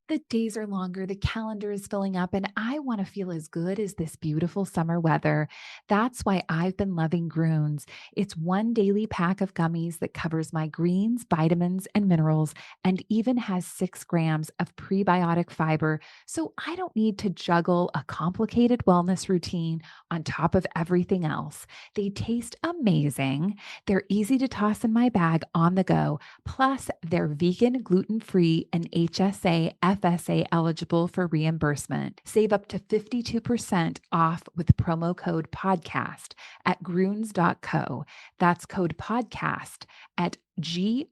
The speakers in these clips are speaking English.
The days are longer, the calendar is filling up, and I want to feel as good as this beautiful summer weather. That's why I've been loving Groons. It's one daily pack of gummies that covers my greens, vitamins, and minerals, and even has 6 grams of prebiotic fiber. So I don't need to juggle a complicated wellness routine on top of everything else. They taste amazing. They're easy to toss in my bag on the go. Plus, they're vegan, gluten-free, and HSA, FSA eligible for reimbursement. Save up to 52% off with promo code podcast at Gruns.co. That's code podcast at GRUNS.co.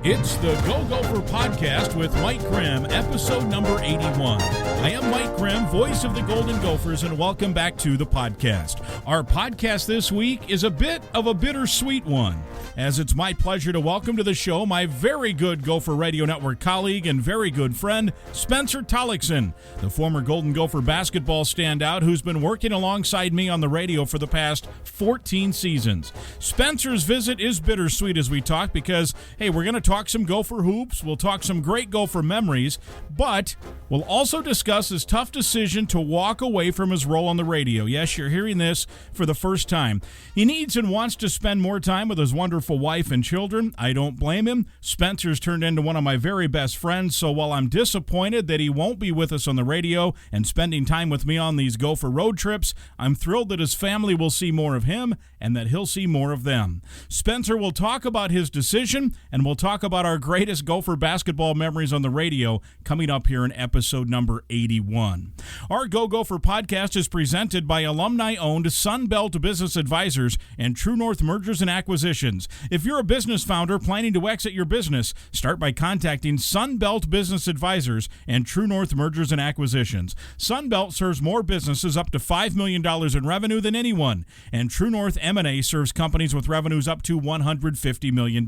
It's the Go Gopher Podcast with Mike Grimm, episode number 81. I am Mike Grimm, voice of the Golden Gophers, and welcome back to the podcast. Our podcast this week is a bit of a bittersweet one, as it's my pleasure to welcome to the show my very good Gopher Radio Network colleague and very good friend, Spencer Tollackson, the former Golden Gopher basketball standout who's been working alongside me on the radio for the past 14 seasons. Spencer's visit is bittersweet as we talk because, hey, we're going to talk some Gopher hoops, we'll talk some great Gopher memories, but we'll also discuss his tough decision to walk away from his role on the radio. Yes, you're hearing this for the first time. He needs and wants to spend more time with his wonderful wife and children. I don't blame him. Spencer's turned into one of my very best friends, so while I'm disappointed that he won't be with us on the radio and spending time with me on these Gopher road trips, I'm thrilled that his family will see more of him and that he'll see more of them. Spencer will talk about his decision, and we'll talk about our greatest Gopher basketball memories on the radio coming up here in episode number 81. Our Go Gopher podcast is presented by alumni-owned Sunbelt Business Advisors and True North Mergers and Acquisitions. If you're a business founder planning to exit your business, start by contacting Sunbelt Business Advisors and True North Mergers and Acquisitions. Sunbelt serves more businesses up to $5 million in revenue than anyone, and True North M&A serves companies with revenues up to $150 million.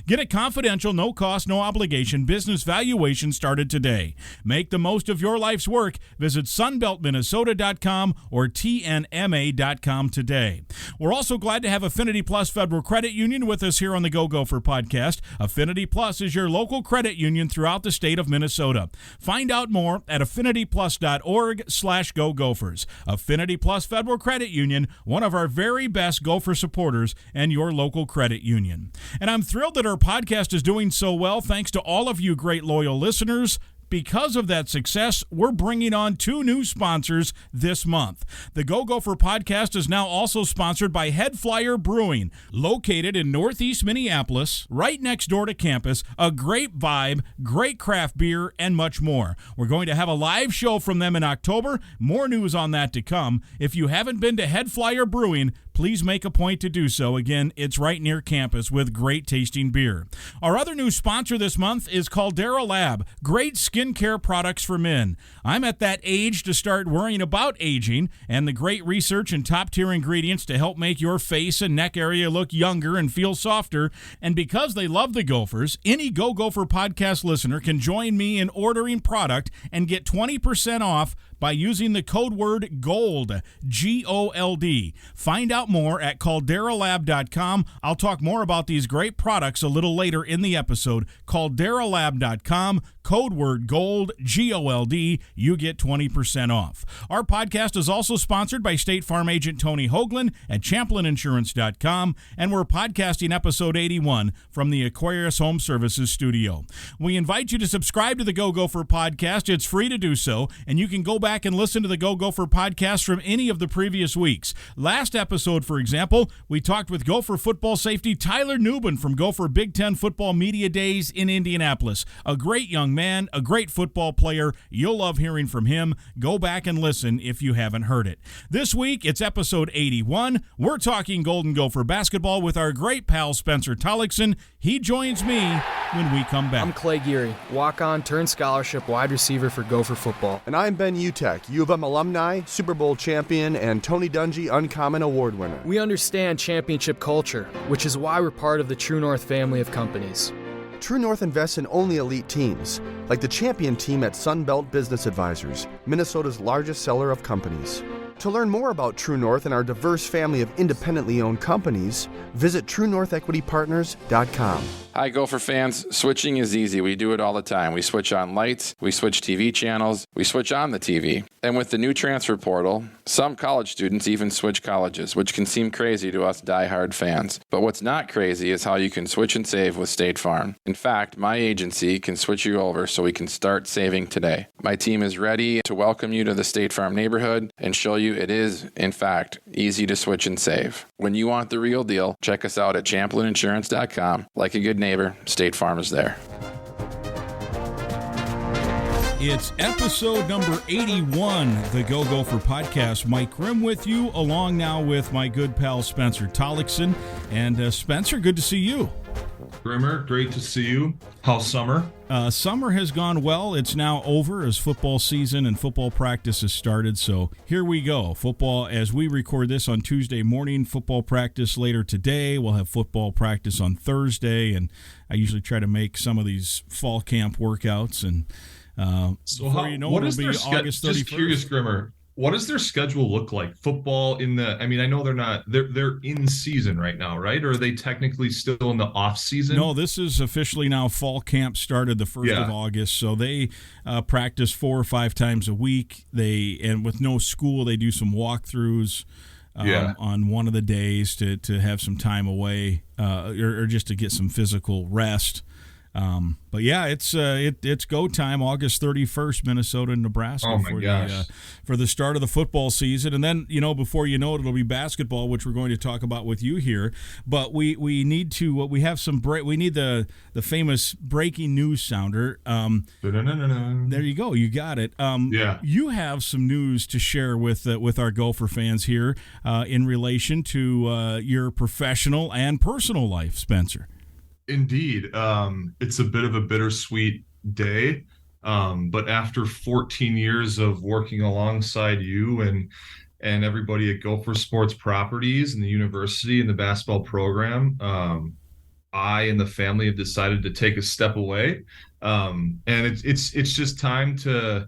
Get a confidential, no cost, no obligation business valuation started today. Make the most of your life's work. Visit sunbeltminnesota.com or tnma.com today. We're also glad to have Affinity Plus Federal Credit Union with us here on the Go Gopher podcast. Affinity Plus is your local credit union throughout the state of Minnesota. Find out more at affinityplus.org/Go Gophers. Affinity Plus Federal Credit Union, one of our very best Gopher supporters and your local credit union. And I'm thrilled that our podcast is doing so well thanks to all of you great loyal listeners. Because of that success, we're bringing on 2 new sponsors this month. The Go Gopher podcast is now also sponsored by Head Flyer Brewing, located in Northeast Minneapolis, right next door to campus. A great vibe, great craft beer, and much more. We're going to have a live show from them in October. More news on that to come. If you haven't been to Head Flyer Brewing, please make a point to do so. Again, it's right near campus with great tasting beer. Our other new sponsor this month is Caldera Lab, great skincare products for men. I'm at that age to start worrying about aging, and the great research and top-tier ingredients to help make your face and neck area look younger and feel softer. And because they love the Gophers, any Go Gopher podcast listener can join me in ordering product and get 20% off by using the code word GOLD, G-O-L-D. Find out more at calderalab.com. I'll talk more about these great products a little later in the episode. calderalab.com, code word GOLD, G-O-L-D. You get 20% off. Our podcast is also sponsored by State Farm agent Tony Hoagland at ChamplinInsurance.com, and we're podcasting episode 81 from the Aquarius Home Services studio. We invite you to subscribe to the Go Gopher podcast. It's free to do so, and you can go back and listen to the Go Gopher podcast from any of the previous weeks. Last episode, for example, we talked with Gopher football safety Tyler Newbin from Gopher Big Ten Football Media Days in Indianapolis. A great young man, a great football player. You'll love hearing from him. Go back and listen if you haven't heard it. This week, it's episode 81. We're talking Golden Gopher basketball with our great pal Spencer Tollackson. He joins me when we come back. I'm Clay Geary, walk-on turned scholarship wide receiver for Gopher football. And I'm Ben Utek, U of M alumni, Super Bowl champion, and Tony Dungy Uncommon Award winner. We understand championship culture, which is why we're part of the True North family of companies. True North invests in only elite teams, like the champion team at Sunbelt Business Advisors, Minnesota's largest seller of companies. To learn more about True North and our diverse family of independently owned companies, visit TrueNorthEquityPartners.com. Hi, Gopher fans. Switching is easy. We do it all the time. We switch on lights, we switch TV channels, we switch on the TV. And with the new transfer portal, some college students even switch colleges, which can seem crazy to us diehard fans. But what's not crazy is how you can switch and save with State Farm. In fact, my agency can switch you over so we can start saving today. My team is ready to welcome you to the State Farm neighborhood and show you it is, in fact, easy to switch and save. When you want the real deal, check us out at ChamplinInsurance.com. Like a good neighbor, State Farm is there. It's episode number 81, the Go Gopher Podcast. Mike Grimm with you, along now with my good pal Spencer Tollackson. And Spencer, good to see you. Grimmer, great to see you. How's summer? Summer has gone well. It's now over as football season and football practice has started. So here we go. Football, as we record this on Tuesday morning, football practice later today. We'll have football practice on Thursday. And I usually try to make some of these fall camp workworkouts. And before you know, it'll be August 31st. Just curious, Grimmer, what does their schedule look like? Football I know they're in season right now, right? Or are they technically still in the off season? No, this is officially now fall camp started the 1st of August. So they practice 4 or 5 times a week. And with no school, they do some walkthroughs on one of the days to have some time away or just to get some physical rest. But yeah, it's go time, August 31st, Minnesota and Nebraska for the start of the football season. And then, before you know it, it'll be basketball, which we're going to talk about with you here. But we need to, we need the famous breaking news sounder. There you go. You got it. You have some news to share with our Gopher fans here in relation to your professional and personal life, Spencer. Indeed. It's a bit of a bittersweet day. But after 14 years of working alongside you and everybody at Gopher Sports Properties and the university and the basketball program, I and the family have decided to take a step away. And it's just time to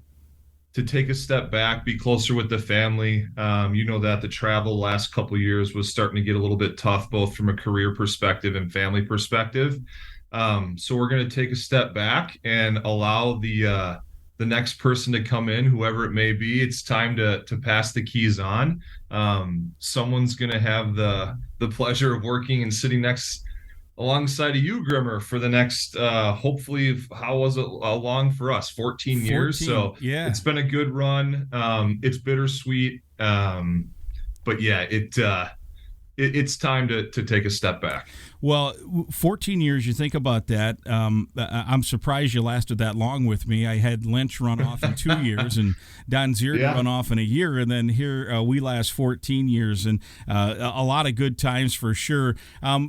take a step back, be closer with the family. That the travel the last couple of years was starting to get a little bit tough, both from a career perspective and family perspective. So we're going to take a step back and allow the next person to come in, whoever it may be. It's time to pass the keys on. Someone's going to have the pleasure of working and sitting alongside of you, Grimmer, for the next, hopefully, how was it long for us? 14 years. So it's been a good run. It's bittersweet. But yeah, it's time to take a step back. Well, 14 years, you think about that. I'm surprised you lasted that long with me. I had Lynch run off in 2 years and Don Zier run off in a year. And then here we last 14 years and a lot of good times for sure.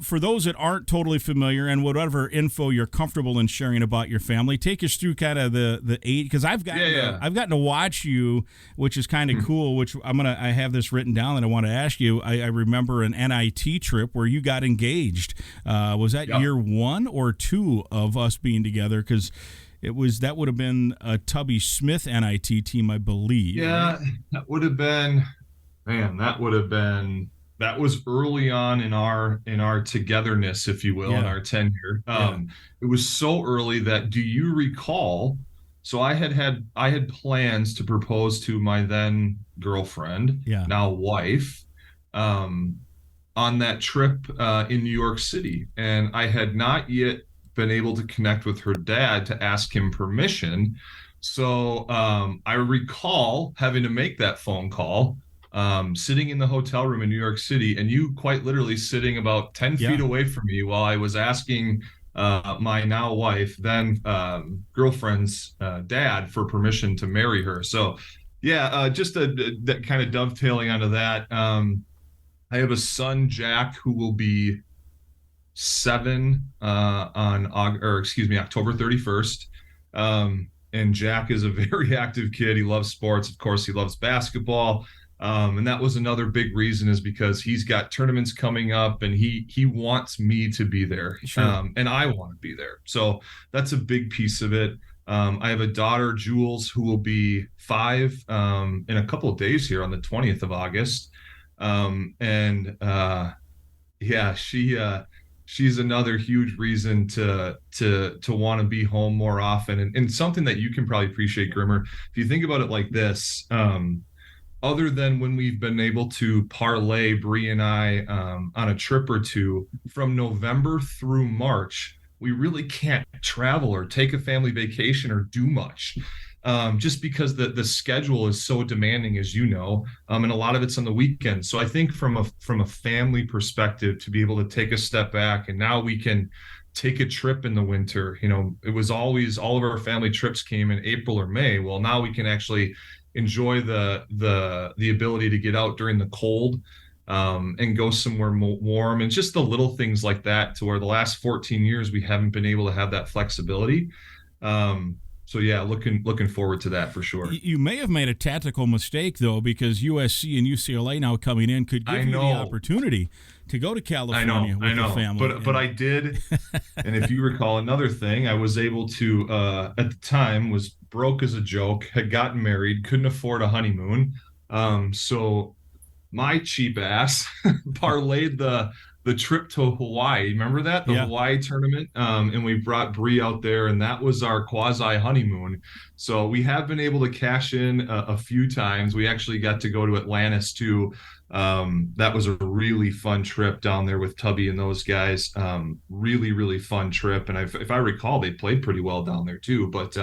For those that aren't totally familiar and whatever info you're comfortable in sharing about your family, take us through kind of the eight, because I've gotten to watch you, which is kind of cool, which I have this written down that I want to ask you. I remember an NIT trip where you got engaged. Was that year 1 or 2 of us being together? Because that would have been a Tubby Smith NIT team, I believe. Yeah, right? That would have been, that was early on in our togetherness, if you will, in our tenure. It was so early that, do you recall? So I had plans to propose to my then girlfriend, now wife, on that trip in New York City. And I had not yet been able to connect with her dad to ask him permission. So I recall having to make that phone call, sitting in the hotel room in New York City, and you quite literally sitting about 10 feet away from me while I was asking my now wife, then girlfriend's dad, for permission to marry her. So just that kind of dovetailing onto that. I have a son, Jack, who will be 7 October 31st. And Jack is a very active kid. He loves sports. Of course, he loves basketball. And that was another big reason, is because he's got tournaments coming up and he wants me to be there. Sure. And I want to be there. So that's a big piece of it. I have a daughter, Jules, who will be 5 in a couple of days here on the 20th of August. Yeah, she's another huge reason to want to be home more often, and something that you can probably appreciate, Grimmer. If you think about it like this, other than when we've been able to parlay Bree and I on a trip or two from November through March, we really can't travel or take a family vacation or do much. Just because the schedule is so demanding, as you know, and a lot of it's on the weekends. So I think from a family perspective, to be able to take a step back, and now we can take a trip in the winter. It was always all of our family trips came in April or May. Well, now we can actually enjoy the ability to get out during the cold and go somewhere warm, and just the little things like that, to where the last 14 years we haven't been able to have that flexibility. So yeah, looking forward to that for sure. You may have made a tactical mistake though, because USC and UCLA now coming in could give you the opportunity to go to California with the family. But I did, and if you recall, another thing, I was able to at the time was broke as a joke, had gotten married, couldn't afford a honeymoon, so my cheap ass parlayed the trip to Hawaii. Remember that? The Hawaii tournament? And we brought Bree out there, and that was our quasi honeymoon. So we have been able to cash in a few times. We actually got to go to Atlantis too. That was a really fun trip down there with Tubby and those guys. Really, really fun trip. And if I recall, they played pretty well down there too. But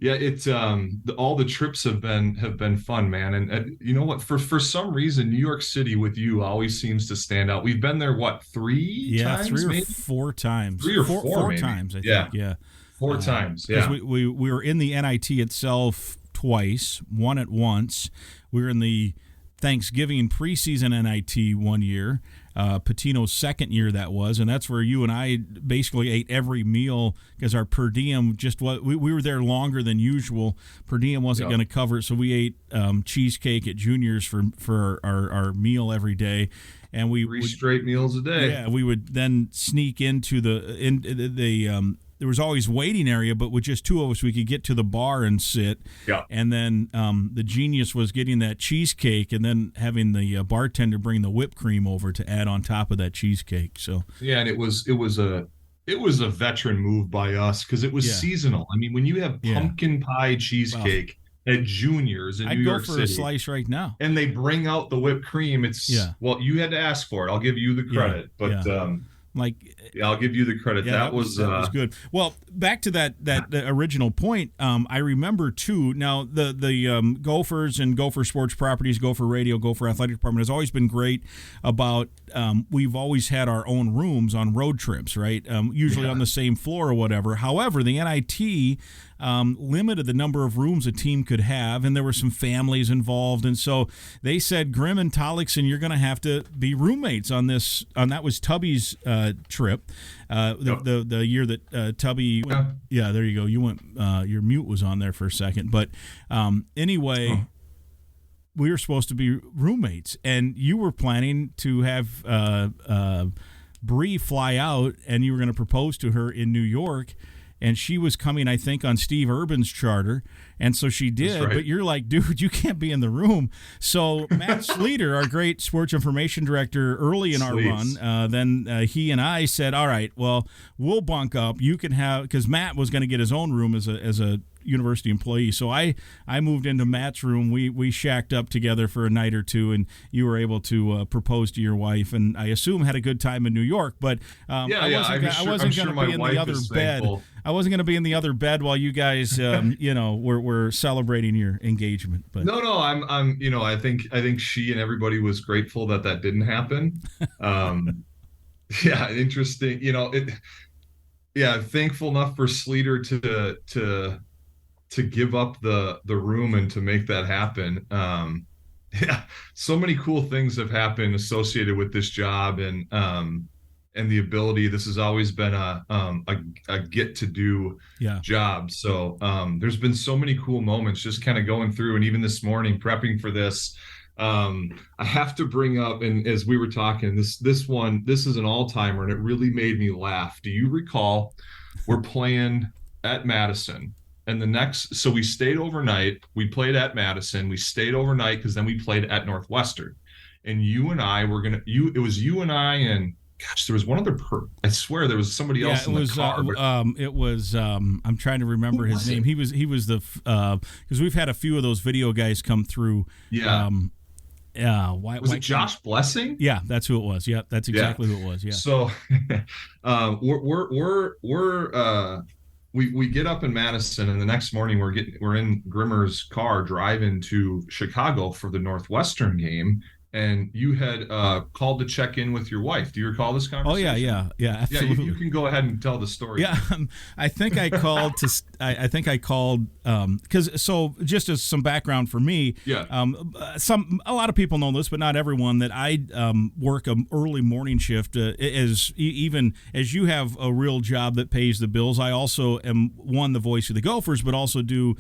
yeah, it's all the trips have been fun, man. And you know what? For some reason, New York City with you always seems to stand out. We've been there three times, 3 or maybe? 4 times. 3 or 4 times, I think. Yeah. 4 times. Yeah. Because we were in the NIT itself twice, one at once. We were in the Thanksgiving preseason NIT one year, Patino's second year that was, and that's where you and I basically ate every meal, because our per diem just was, we were there longer than usual. Per diem wasn't going to cover it, so we ate cheesecake at Junior's for our meal every day. And we 3 straight meals a day. Yeah, we would then sneak into the there was always waiting area, but with just 2 of us, we could get to the bar and sit. Yeah. And then the genius was getting that cheesecake, and then having the bartender bring the whipped cream over to add on top of that cheesecake. So yeah, and it was a veteran move by us, because it was seasonal. I mean, when you have pumpkin pie cheesecake at Junior's in New York City, I'd go for a slice right now. And they bring out the whipped cream. It's well, you had to ask for it. I'll give you the credit, but. I'll give you the credit. That was good. Well, back to that original point. I remember too. Now the Gophers and Gopher Sports Properties, Gopher Radio, Gopher Athletic Department has always been great about. We've always had our own rooms on road trips, right? Usually on the same floor or whatever. However, the NIT limited the number of rooms a team could have, and there were some families involved, and so they said, Grimm and Tollackson, you're going to have to be roommates on this. And that was Tubby's trip, the year that Tubby went. Yeah, there you go. You went. Your mute was on there for a second, but anyway. We were supposed to be roommates, and you were planning to have Bree fly out, and you were going to propose to her in New York. And she was coming, I think, on Steve Urban's charter. And so she did. Right. But you're like, dude, you can't be in the room. So Matt Sleeter, our great sports information director, early in our run, then he and I said, all right, well, we'll bunk up. You can have, because Matt was going to get his own room as a university employee. So I moved into Matt's room. We shacked up together for a night or two, and you were able to propose to your wife, and I assume had a good time in New York. But I wasn't going to be in the other bed. Thankful. I wasn't going to be in the other bed while you guys, were celebrating your engagement. But no, I'm, I think she and everybody was grateful that didn't happen. Yeah, interesting. Thankful enough for Sleater to give up the room and to make that happen. So many cool things have happened associated with this job, and the ability. This has always been a get to do job. So there's been so many cool moments just kind of going through, and even this morning prepping for this. I have to bring up, and as we were talking, this is an all-timer, and it really made me laugh. Do you recall we're playing at Madison. And so we stayed overnight. We played at Madison. We stayed overnight because then we played at Northwestern. And you and I were it was you and I and, gosh, there was one other I swear there was somebody else in the car. It was I'm trying to remember his name. He was the because we've had a few of those video guys come through. Yeah. Was it Josh Blessing? Yeah, that's who it was. Yeah, that's exactly who it was. Yeah. So we get up in Madison, and the next morning we're in Grimmer's car driving to Chicago for the Northwestern game. And you had called to check in with your wife. Do you recall this conversation? Oh yeah, absolutely. Yeah, you can go ahead and tell the story. Yeah, I think I called because so just as some background for me. Yeah. A lot of people know this, but not everyone. That I work an early morning shift. Even as you have a real job that pays the bills, I also am the voice of the Gophers, but also do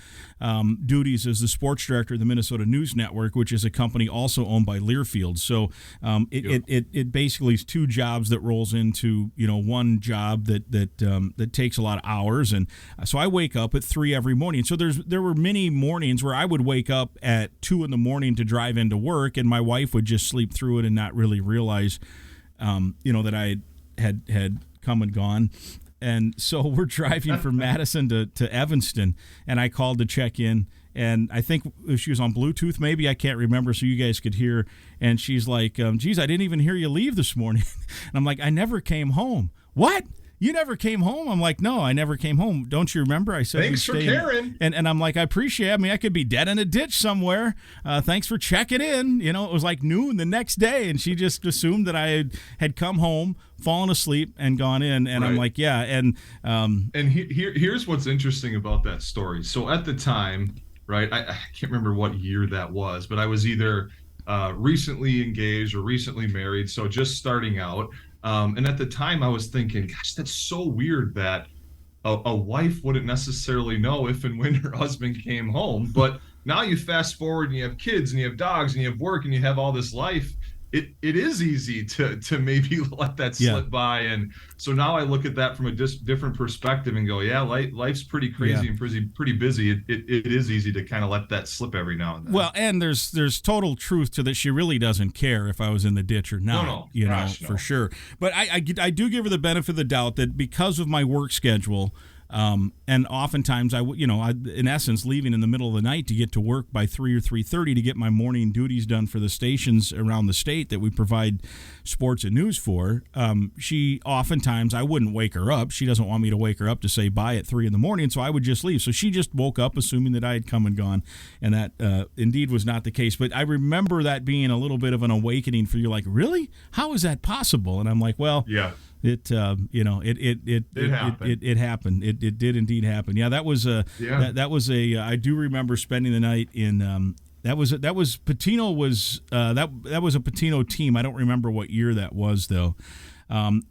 duties as the sports director of the Minnesota News Network, which is a company also owned by Learfield. So it basically is two jobs that rolls into one job that takes a lot of hours, and so I wake up at 3 every morning. So there were many mornings where I would wake up at 2 in the morning to drive into work, and my wife would just sleep through it and not really realize that I had come and gone. And so we're driving from Madison to Evanston, and I called to check in. And I think she was on Bluetooth, maybe. I can't remember, so you guys could hear. And she's like, geez, I didn't even hear you leave this morning. And I'm like, I never came home. What? You never came home? I'm like, no, I never came home. Don't you remember? I said, thanks for caring. And I'm like, I appreciate it. I mean, I could be dead in a ditch somewhere. Thanks for checking in. It was like noon the next day, and she just assumed that I had come home, fallen asleep, and gone in. And right. I'm like, yeah. And here's what's interesting about that story. So at the time, right, I can't remember what year that was, but I was either recently engaged or recently married, so just starting out. And at the time I was thinking, gosh, that's so weird that a wife wouldn't necessarily know if and when her husband came home. But now you fast forward and you have kids and you have dogs and you have work and you have all this life. It is easy to maybe let that slip by. And so now I look at that from a different perspective and go, yeah, life's pretty crazy and pretty busy. It is easy to kind of let that slip every now and then. Well, and there's total truth to that. She really doesn't care if I was in the ditch or not, for sure. But I do give her the benefit of the doubt that because of my work schedule, and oftentimes I in essence leaving in the middle of the night to get to work by 3 or 3:30 to get my morning duties done for the stations around the state that we provide sports and news for. She oftentimes, I wouldn't wake her up. She doesn't want me to wake her up to say bye at 3 in the morning, so I would just leave. So she just woke up assuming that I had come and gone, and that indeed was not the case. But I remember that being a little bit of an awakening for you, like, really? How is that possible? And I'm like, well, yeah. It happened. It happened. It did indeed happen. Yeah, that was that was a. I do remember spending the night in. That was Patino was that was a Patino team. I don't remember what year that was though. And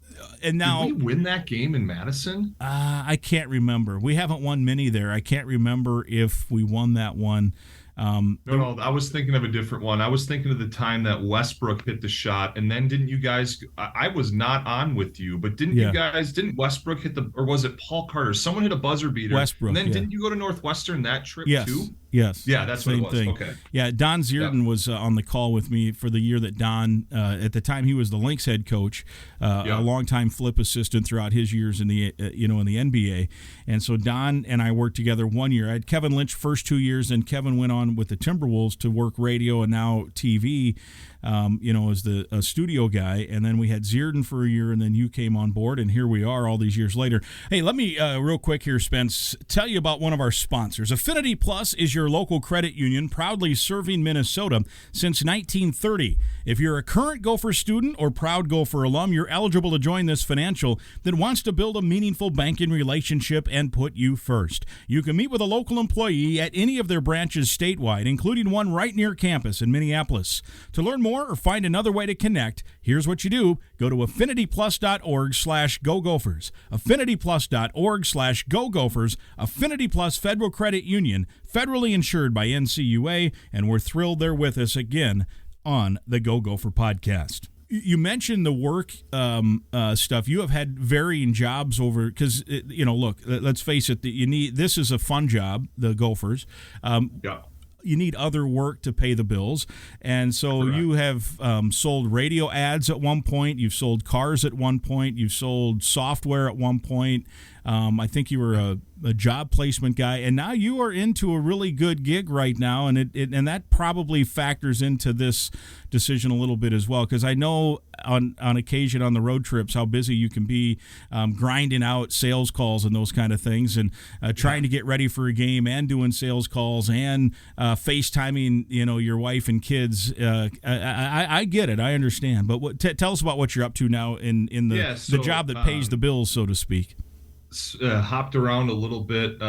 now, did we win that game in Madison? I can't remember. We haven't won many there. I can't remember if we won that one. No, I was thinking of a different one. I was thinking of the time that Westbrook hit the shot, and then didn't you guys? I was not on with you, but didn't Westbrook hit or was it Paul Carter? Someone hit a buzzer beater. Westbrook. And then didn't you go to Northwestern that trip too? Yes. Yeah, that's Same what it was. Thing. Okay. Yeah, Don Zierden was on the call with me for the year that Don, at the time he was the Lynx head coach, a longtime flip assistant throughout his years in the in the NBA. And so Don and I worked together 1 year. I had Kevin Lynch first 2 years, and Kevin went on with the Timberwolves to work radio and now TV, as the studio guy. And then we had Zierden for a year, and then you came on board, and here we are all these years later. Hey, let me real quick here, Spence, tell you about one of our sponsors. Affinity Plus is your local credit union proudly serving Minnesota since 1930. If you're a current Gopher student or proud Gopher alum, you're eligible to join this financial that wants to build a meaningful banking relationship and put you first. You can meet with a local employee at any of their branches statewide, including one right near campus in Minneapolis. To learn more or find another way to connect, here's what you do. Go to affinityplus.org/Go Gophers. affinityplus.org/Go Gophers. Affinity Plus Federal Credit Union, federally insured by NCUA, and we're thrilled they're with us again on the Go Gopher Podcast. You mentioned the work stuff. You have had varying jobs over because look. Let's face it. This is a fun job. The Gophers. Yeah. You need other work to pay the bills, and so Correct. you have sold radio ads at one point. You've sold cars at one point. You've sold software at one point. I think you were a job placement guy, and now you are into a really good gig right now, and and that probably factors into this decision a little bit as well, because I know on occasion on the road trips how busy you can be grinding out sales calls and those kind of things, and trying to get ready for a game and doing sales calls and FaceTiming your wife and kids. I get it, I understand, but tell us about what you're up to now in the job that pays the bills, so to speak. Hopped around a little bit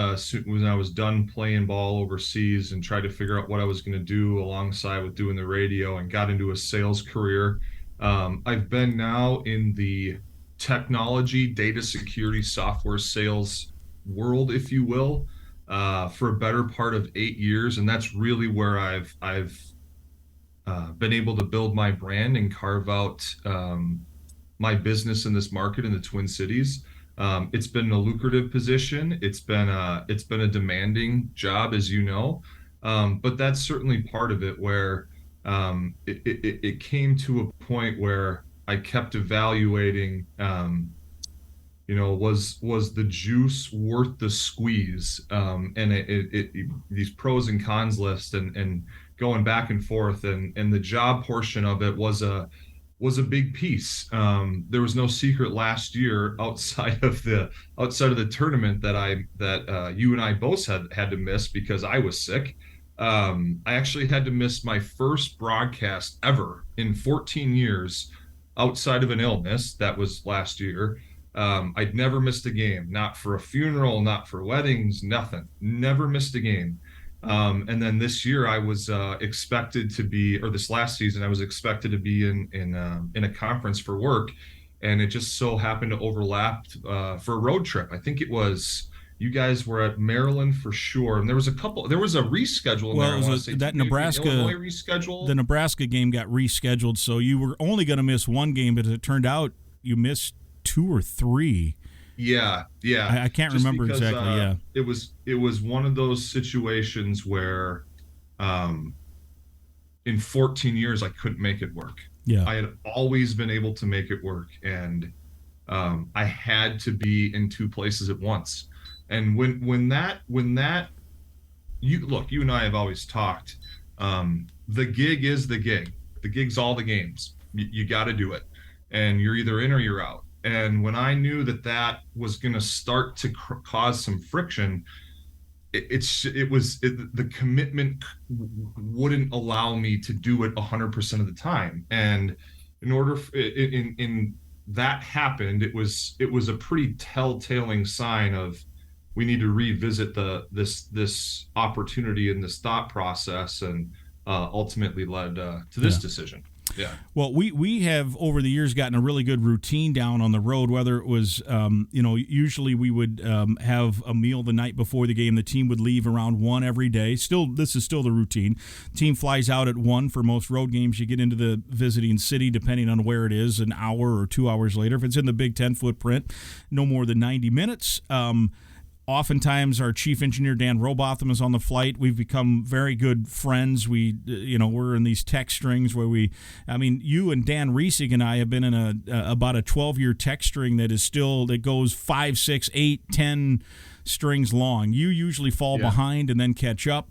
when I was done playing ball overseas and tried to figure out what I was going to do alongside with doing the radio, and got into a sales career. I've been now in the technology, data security, software sales world, if you will, for a better part of 8 years, and that's really where I've been able to build my brand and carve out my business in this market in the Twin Cities. It's been a lucrative position. It's been a demanding job, as you know, but that's certainly part of it. Where it came to a point where I kept evaluating, was the juice worth the squeeze? And these pros and cons list and going back and forth, and the job portion of it was a big piece. There was no secret last year outside of the tournament that you and I both had to miss because I was sick. I actually had to miss my first broadcast ever in 14 years outside of an illness. That was last year. I'd never missed a game, not for a funeral, not for weddings, nothing. Never missed a game. And then this year I was expected to be, or this last season I was expected to be in a conference for work, and it just so happened to overlap for a road trip. I think it was you guys were at Maryland for sure, and there was a reschedule. Well, that Nebraska Illinois reschedule. The Nebraska game got rescheduled, so you were only going to miss one game, but it turned out you missed 2 or 3. Yeah. I can't remember because, exactly. Yeah, it was one of those situations where, in 14 years I couldn't make it work. Yeah, I had always been able to make it work, and I had to be in 2 places at once. And when that you and I have always talked. The gig is the gig. The gig's all the games. You got to do it, and you're either in or you're out. And when I knew that was going to start to cause some friction, the commitment wouldn't allow me to do it 100% of the time. And in order in that happened, it was a pretty telltale sign of we need to revisit this opportunity and this thought process, and ultimately led to this decision. Yeah. Well, we have over the years gotten a really good routine down on the road, whether it was, usually we would have a meal the night before the game. The team would leave around 1 every day. This is still the routine. Team flies out at 1 for most road games. You get into the visiting city, depending on where it is, an hour or 2 hours later. If it's in the Big Ten footprint, no more than 90 minutes. Oftentimes, our chief engineer, Dan Robotham, is on the flight. We've become very good friends. We're in these text strings where you and Dan Riesig and I have been in about a 12-year text string that goes 5, 6, 8, 10 strings long. You usually fall behind and then catch up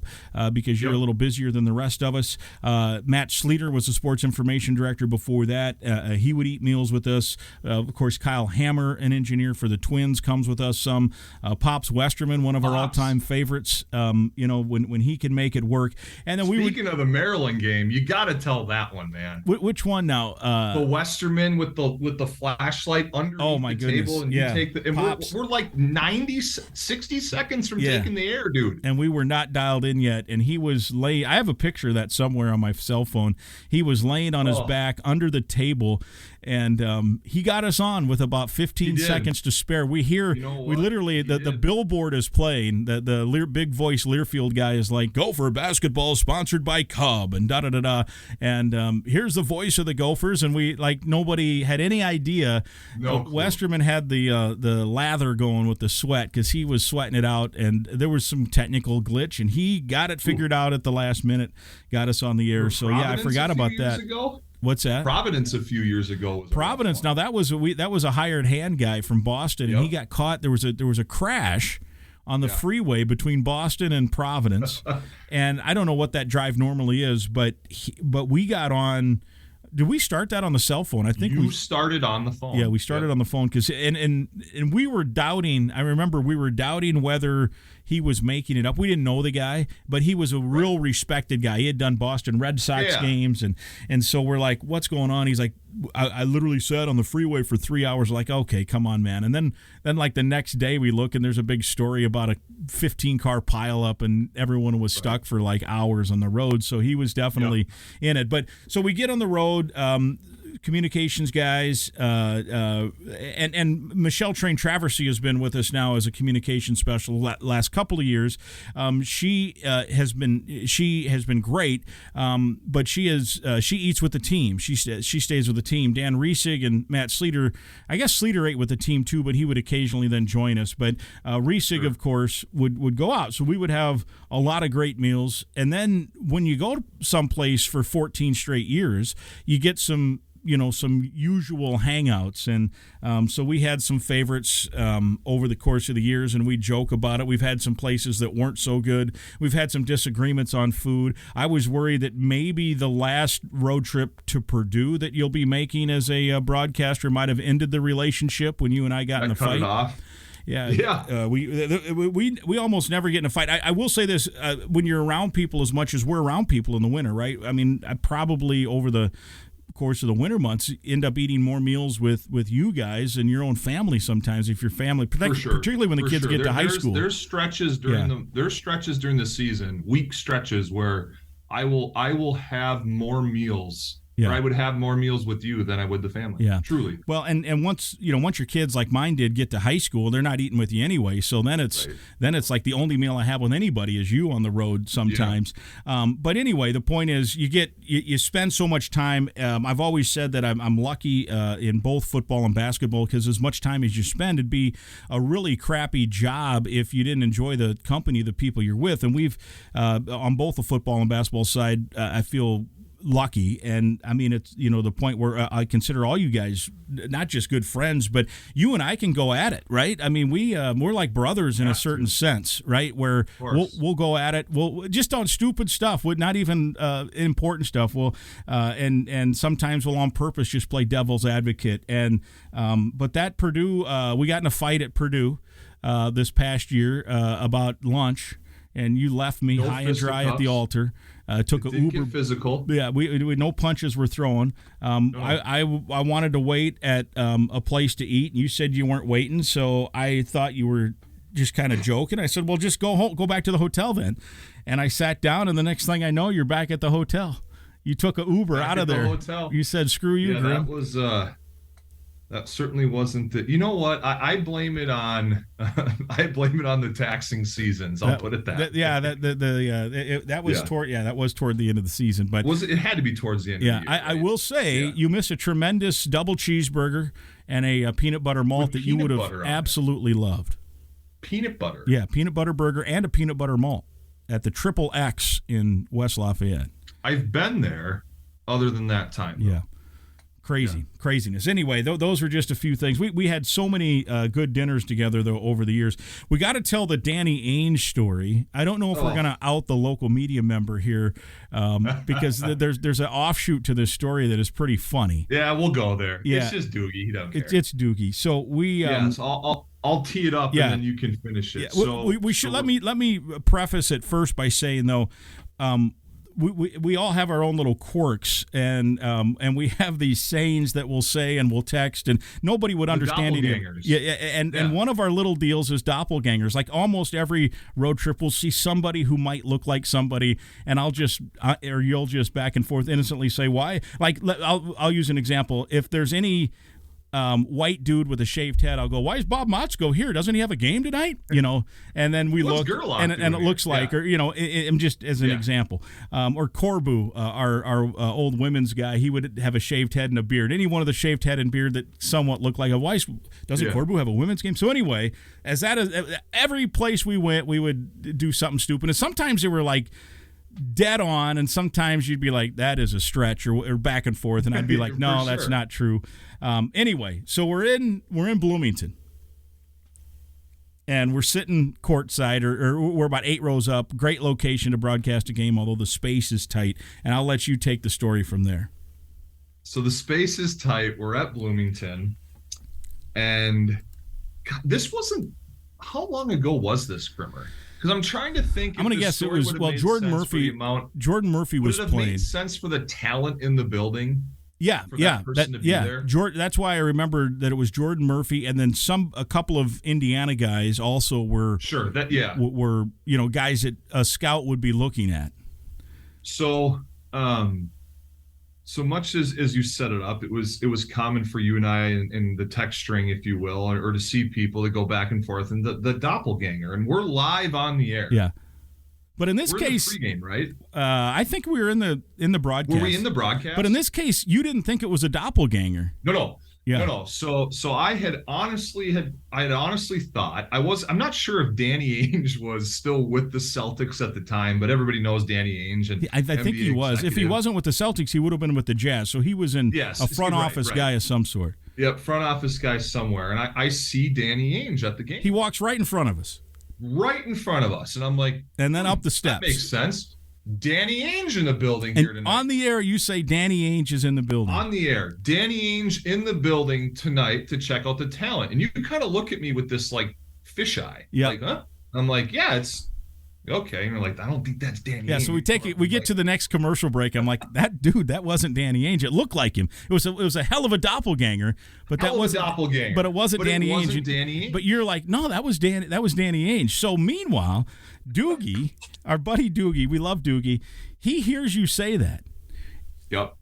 because you're a little busier than the rest of us. Matt Sleeter was the sports information director before that. He would eat meals with us. Of course, Kyle Hammer, an engineer for the Twins, comes with us some. Pops Westerman, one of our all-time favorites, when he can make it work. And then Speaking of the Maryland game, you got to tell that one, man. Which one now? The Westerman with the flashlight underneath the table, and you take the. And we're like 90 60 seconds from taking the air, dude. And we were not dialed in yet. And he was laying, I have a picture of that somewhere on my cell phone. He was laying on his back under the table, and he got us on with about 15 seconds to spare. We hear, we literally, the billboard is playing. The big voice Learfield guy is like, Gopher basketball sponsored by Cub, and da-da-da-da. And here's the voice of the Gophers, and we, like, nobody had any idea. Westerman had the lather going with the sweat because he was sweating it out, and there was some technical glitch, and he got it figured out at the last minute, got us on the air. So I forgot about that. What's that? Providence a few years ago. Providence. Now that was a hired hand guy from Boston, and he got caught. There was a crash on the freeway between Boston and Providence, and I don't know what that drive normally is, but we got on. Did we start that on the cell phone? I think we started on the phone. Yeah, we started on the phone because and we were doubting. I remember we were doubting whether he was making it up. We didn't know the guy, but he was a real respected guy. He had done Boston Red Sox games, and so we're like, "What's going on?" He's like, I literally sat on the freeway for 3 hours. Like, okay, come on, man. And then like the next day we look and there's a big story about a 15-car pileup, and everyone was stuck for like hours on the road. So he was definitely in it. But so we get on the road. Communications guys, and Michelle Train Traversy has been with us now as a communication specialist last couple of years. She has been great, but she eats with the team. She stays with the team. Dan Riesig and Matt Sleater. I guess Sleater ate with the team too, but he would occasionally then join us. But Riesig, of course, would go out, so we would have a lot of great meals. And then when you go someplace for 14 straight years, you get some usual hangouts, and so we had some favorites over the course of the years, and we joke about it. We've had some places that weren't so good. We've had some disagreements on food. I was worried that maybe the last road trip to Purdue that you'll be making as a broadcaster might have ended the relationship when you and I got in a fight. Cut it off. Yeah. We almost never get in a fight. I will say this: when you're around people as much as we're around people in the winter, right? I mean, I probably over the course of the winter months end up eating more meals with you guys and your own family sometimes, if your family, particularly when the kids get to high school. There's stretches during the season, week stretches, where I will have more meals. Yeah. Or I would have more meals with you than I would the family. Yeah, truly. Well, and once your kids like mine did get to high school, they're not eating with you anyway. So then it's like the only meal I have with anybody is you on the road sometimes. Yeah. But anyway, the point is you spend so much time. I've always said that I'm lucky in both football and basketball, because as much time as you spend, it'd be a really crappy job if you didn't enjoy the company of the people you're with. And we've on both the football and basketball side, I feel lucky. And I mean, it's the point where I consider all you guys not just good friends, but you and I can go at it, right? I mean, we're like brothers in a certain sense, right? Where we'll go at it. We'll just on stupid stuff, not even important stuff. And sometimes we'll on purpose just play devil's advocate. And but that Purdue, we got in a fight at Purdue this past year about lunch, and you left me high and dry at the altar. Took an Uber. Get physical. Yeah, we no punches were thrown. No. I wanted to wait at a place to eat, and you said you weren't waiting, so I thought you were just kind of joking. I said, well, just go home, go back to the hotel then. And I sat down, and the next thing I know, you're back at the hotel. You took an Uber out of there. Hotel. You said, screw you, Grimm. That was that certainly wasn't the. You know what? I blame it on. I blame it on the taxing seasons. I'll put it that. That was toward the end of the season, but it had to be towards the end. Yeah, of the year, I will say you missed a tremendous double cheeseburger and a peanut butter malt that you would have absolutely loved. Peanut butter. Yeah, peanut butter burger and a peanut butter malt at the Triple X in West Lafayette. I've been there. Other than that time, though. Yeah. Craziness. Anyway, those are just a few things. We had so many good dinners together, though, over the years. We got to tell the Danny Ainge story. I don't know if we're going to out the local media member here because there's an offshoot to this story that is pretty funny. Yeah, we'll go there. Yeah. It's just Doogie. He doesn't care. It's Doogie. So we... so I'll tee it up and then you can finish it. Yeah, we should let me preface it first by saying, though, we all have our own little quirks, and we have these sayings that we'll say and we'll text, and nobody would understand it. And one of our little deals is doppelgangers. Like almost every road trip, we'll see somebody who might look like somebody, and or you'll just back and forth innocently say why. Like I'll use an example. If there's any white dude with a shaved head, I'll go, why is Bob Motzko here? Doesn't he have a game tonight? And then we look, and it looks like, or I'm just as an example, or Corbu, our old women's guy, he would have a shaved head and a beard. Any one of the shaved head and beard that somewhat looked like doesn't Corbu have a women's game? So anyway, every place we went, we would do something stupid, and sometimes they were like dead on, and sometimes you'd be like, that is a stretch, or back and forth, and I'd be like, no, that's not true. Anyway, so we're in Bloomington, and we're sitting courtside, or we're about 8 rows up. Great location to broadcast a game, although the space is tight. And I'll let you take the story from there. So the space is tight. We're at Bloomington, and God, this wasn't. How long ago was this, Grimmer? Because I'm trying to think. I'm going to guess it was Jordan Murphy. Jordan Murphy was playing. Would it have made sense for the talent in the building? Yeah. That's why I remember that it was Jordan Murphy, and then a couple of Indiana guys also were were guys that a scout would be looking at. So, so much as you set it up, it was common for you and I in the text string, if you will, or to see people that go back and forth, and the doppelganger, and we're live on the air. Yeah. But in this case, in the pregame, right? I think we were in the broadcast. Were we in the broadcast? But in this case, you didn't think it was a doppelganger. No. So I had honestly thought I'm not sure if Danny Ainge was still with the Celtics at the time, but everybody knows Danny Ainge, and I think he was. Executive. If he wasn't with the Celtics, he would have been with the Jazz. So he was a front office guy of some sort. Yep, front office guy somewhere, and I see Danny Ainge at the game. He walks right in front of us. Right in front of us, and I'm like, and then up the steps. That makes sense. Danny Ainge in the building and here tonight. On the air, you say Danny Ainge is in the building. On the air, Danny Ainge in the building tonight to check out the talent. And you kind of look at me with this like fisheye. Yeah. Like, huh? I'm like, yeah, it's okay. And you're like, I don't think that's Danny Ainge. Yeah, so we get to the next commercial break. I'm like, that wasn't Danny Ainge. It looked like him. It was a hell of a doppelganger, but that wasn't doppelganger. But it wasn't Danny Ainge. Danny Ainge. But you're like, no, that was Danny Ainge. So meanwhile, Doogie, our buddy Doogie, we love Doogie. He hears you say that. Yep.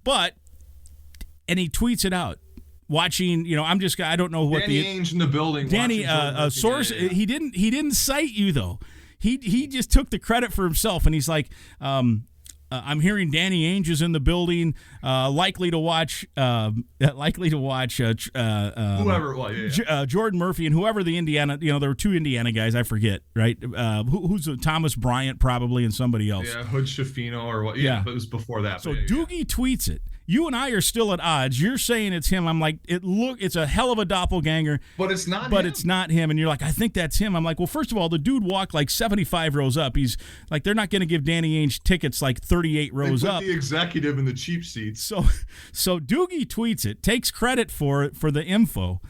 And he tweets it out. Watching, I don't know what Danny Ainge in the building. Danny, a source. Yeah. He didn't cite you though. He just took the credit for himself, and he's like, I'm hearing Danny Ainge is in the building, likely to watch whoever. Jordan Murphy and whoever the Indiana. There were 2 Indiana guys. I forget, right? Who's Thomas Bryant probably, and somebody else. Yeah, Hood Schifino or what? Yeah, but it was before that. So Doogie tweets it. You and I are still at odds. You're saying it's him. I'm like, it's a hell of a doppelganger. But it's not him. But it's not him. And you're like, I think that's him. I'm like, well, first of all, the dude walked like 75 rows up. He's like, they're not going to give Danny Ainge tickets like 38 rows up. The executive in the cheap seats. So Doogie tweets it, takes credit for the info.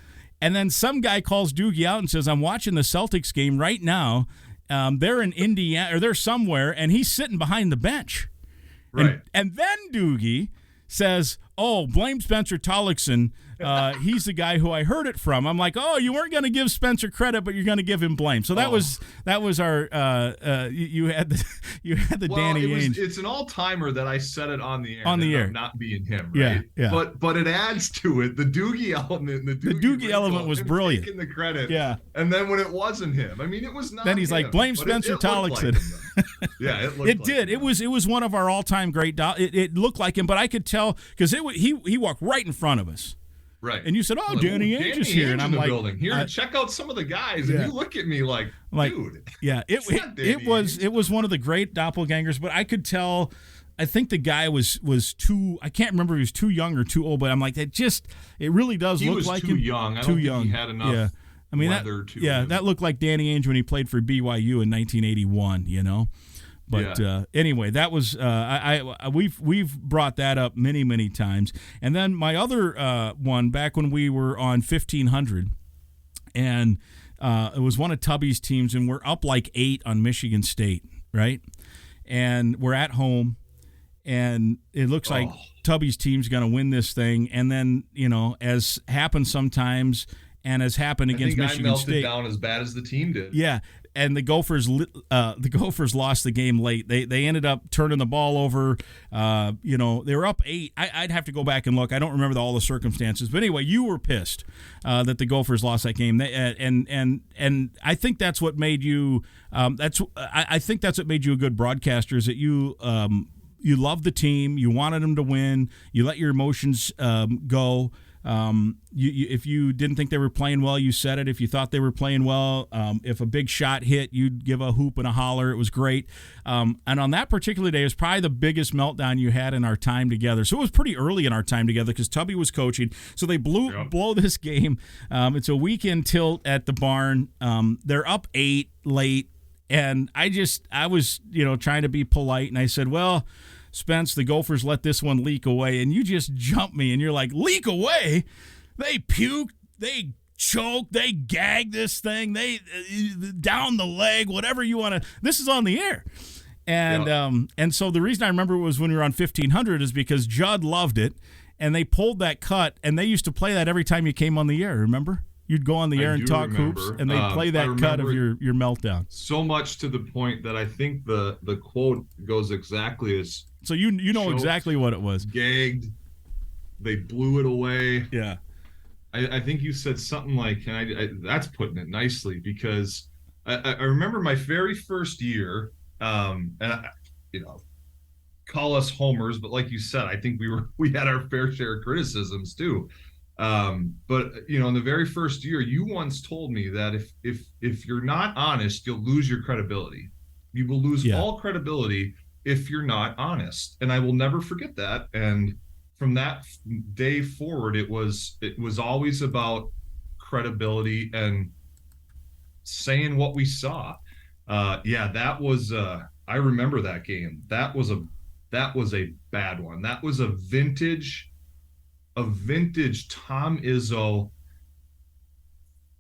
And then some guy calls Doogie out and says, I'm watching the Celtics game right now. They're in Indiana, or they're somewhere, and he's sitting behind the bench. Right. And then Doogie says, oh, blame Spencer Tollackson. He's the guy who I heard it from. I'm like, oh, you weren't going to give Spencer credit, but you're going to give him blame. So that was our you had the Danny Ainge. It's an all-timer that I said it on the air. On the air, not being him, right? Yeah. But it adds to it. The Doogie element. The Doogie element was brilliant. Taking the credit. Yeah. And then when it wasn't him, I mean, it was not. Then he's like, blame Spencer Tollackson. Yeah, it did. It was one of our all-time great. It looked like him, but I could tell because he walked right in front of us. Right. And you said, oh, Danny Ainge is here. And I'm like, building. Here, check out some of the guys. And you look at me like dude. Yeah, it was one of the great doppelgangers, but I could tell, I think the guy was too, I can't remember if he was too young or too old, but I'm like, it really does look like him. He was too young. I don't think he had enough. Yeah. I mean, that looked like Danny Ainge when he played for BYU in 1981, But anyway, that was we've brought that up many times. And then my other one back when we were on 1500, and it was one of Tubby's teams, and we're up like 8 on Michigan State, right? And we're at home, and it looks like Tubby's team's going to win this thing. And then, as happens sometimes, and has happened against Michigan State, I melted down as bad as the team did. Yeah, and the Gophers lost the game late. They ended up turning the ball over. They were up 8. I'd have to go back and look. I don't remember all the circumstances, but anyway, you were pissed that the Gophers lost that game. And I think that's what made you. I think that's what made you a good broadcaster. Is that you loved the team, you wanted them to win, you let your emotions go. If you didn't think they were playing well, you said it. If you thought they were playing well, if a big shot hit, you'd give a hoop and a holler. It was great. And on that particular day, it was probably the biggest meltdown you had in our time together. So it was pretty early in our time together because Tubby was coaching. So they blow this game. It's a weekend tilt at the barn. They're up 8 late. And I was, trying to be polite. And I said, well, Spence, the Gophers let this one leak away, and you just jumped me, and you're like, leak away? They puked, they choked, they gagged this thing, they down the leg, whatever you want to. This is on the air. And so the reason I remember it was when we were on 1500 is because Judd loved it, and they pulled that cut, and they used to play that every time you came on the air, remember? You'd go on the air and talk hoops, and they'd play that cut of your meltdown. So much to the point that I think the quote goes exactly as. So you know choked, exactly what it was. Gagged. They blew it away. Yeah. I think you said something like, and that's putting it nicely, because I remember my very first year, and call us homers, but like you said, I think we had our fair share of criticisms too. But in the very first year, you once told me that if you're not honest, you'll lose your credibility. You will lose all credibility if you're not honest. And I will never forget that. And from that day forward, it was always about credibility and saying what we saw. That was I remember that game. That was a bad one. That was a vintage Tom Izzo,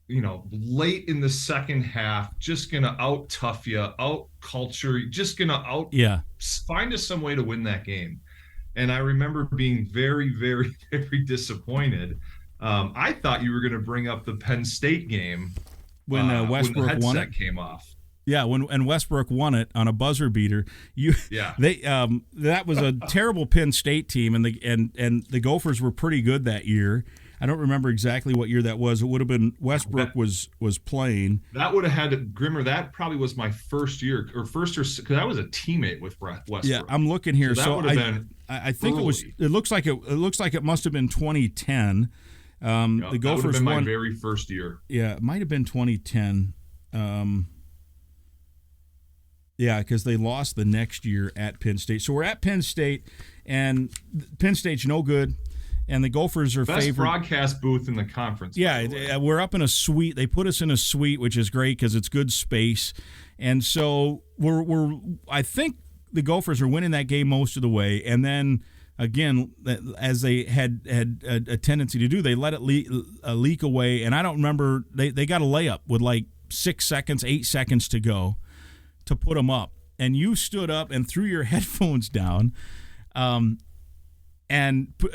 late in the second half, just gonna out tough you, out culture, just gonna find us some way to win that game. And I remember being very, very, very disappointed. I thought you were gonna bring up the Penn State game when Westbrook won it. Came off. Yeah, when Westbrook won it on a buzzer beater, that was a terrible Penn State team, and the Gophers were pretty good that year. I don't remember exactly what year that was. It would have been Westbrook was playing. That would have had Grimmer. That probably was my first year because I was a teammate with Westbrook. Yeah, I'm looking here. So I think early. It looks like it must have been 2010. The Gophers that would have been my won very first year. Yeah, it might have been 2010. Yeah, because they lost the next year at Penn State. So we're at Penn State, and Penn State's no good, and the Gophers are best favored. Broadcast booth in the conference. Yeah, we're up in a suite. They put us in a suite, which is great because it's good space. And so I think the Gophers are winning that game most of the way, and then again, as they had a tendency to do, they let it leak away. And I don't remember, they got a layup with like 8 seconds to go to put them up. And you stood up and threw your headphones down. And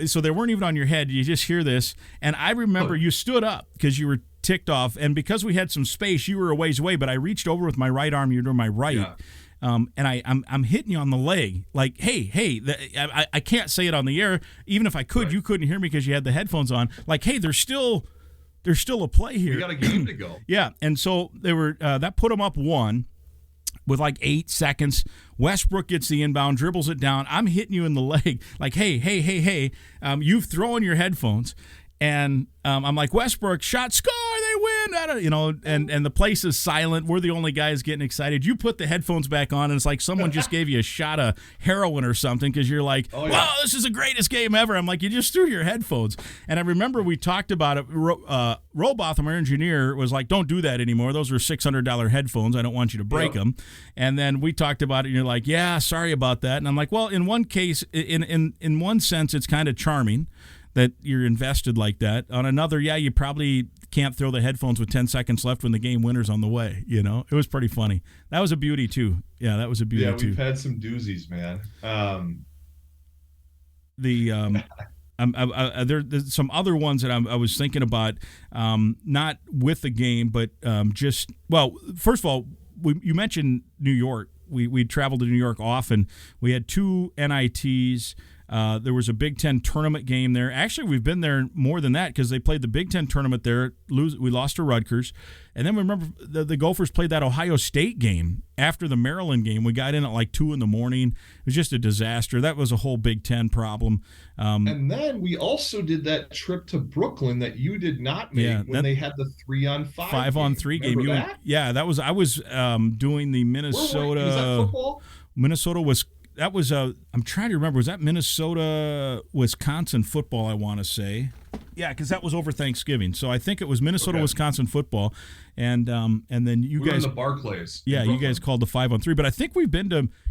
so they weren't even on your head. You just hear this. And I remember you stood up because you were ticked off. And because we had some space, you were a ways away, but I reached over with my right arm, you're to my right. Yeah. And I'm hitting you on the leg, like, hey, I can't say it on the air. Even if I could, right. You couldn't hear me because you had the headphones on. Like, hey, there's still a play here. We got a game to go. Yeah, and so they were that put them up 1 with like 8 seconds. Westbrook gets the inbound, dribbles it down. I'm hitting you in the leg, like, hey. You've thrown your headphones, and I'm like, Westbrook, shot, score, they win. And the place is silent. We're the only guys getting excited. You put the headphones back on, and it's like someone just gave you a shot of heroin or something because you're like, wow, this is the greatest game ever. I'm like, you just threw your headphones. And I remember we talked about it. Robotham, our engineer, was like, don't do that anymore. Those are $600 headphones. I don't want you to break them. And then we talked about it, and you're like, yeah, sorry about that. And I'm like, well, in one case, in one sense, it's kind of charming that you're invested like that. On another, you probably can't throw the headphones with 10 seconds left when the game winner's on the way. It was pretty funny. That was a beauty too. Yeah, that was a beauty too. Yeah, we've had some doozies, man. There's some other ones that I was thinking about, not with the game, but first of all, you mentioned New York. We traveled to New York often. We had 2 NITs. There was a Big Ten tournament game there. Actually, we've been there more than that because they played the Big Ten tournament there. We lost to Rutgers. And then remember the Gophers played that Ohio State game after the Maryland game. We got in at like 2 in the morning. It was just a disaster. That was a whole Big Ten problem. And then we also did that trip to Brooklyn that you did not make when they had the 3-on-5 5-on-3 game. I was doing the Minnesota. Was that football? Minnesota was. That was I'm trying to remember. Was that Minnesota Wisconsin football? I want to say, yeah, because that was over Thanksgiving. So I think it was Minnesota Wisconsin football, and then you guys were in the Barclays. Yeah, you guys called the 5-on-3. But I think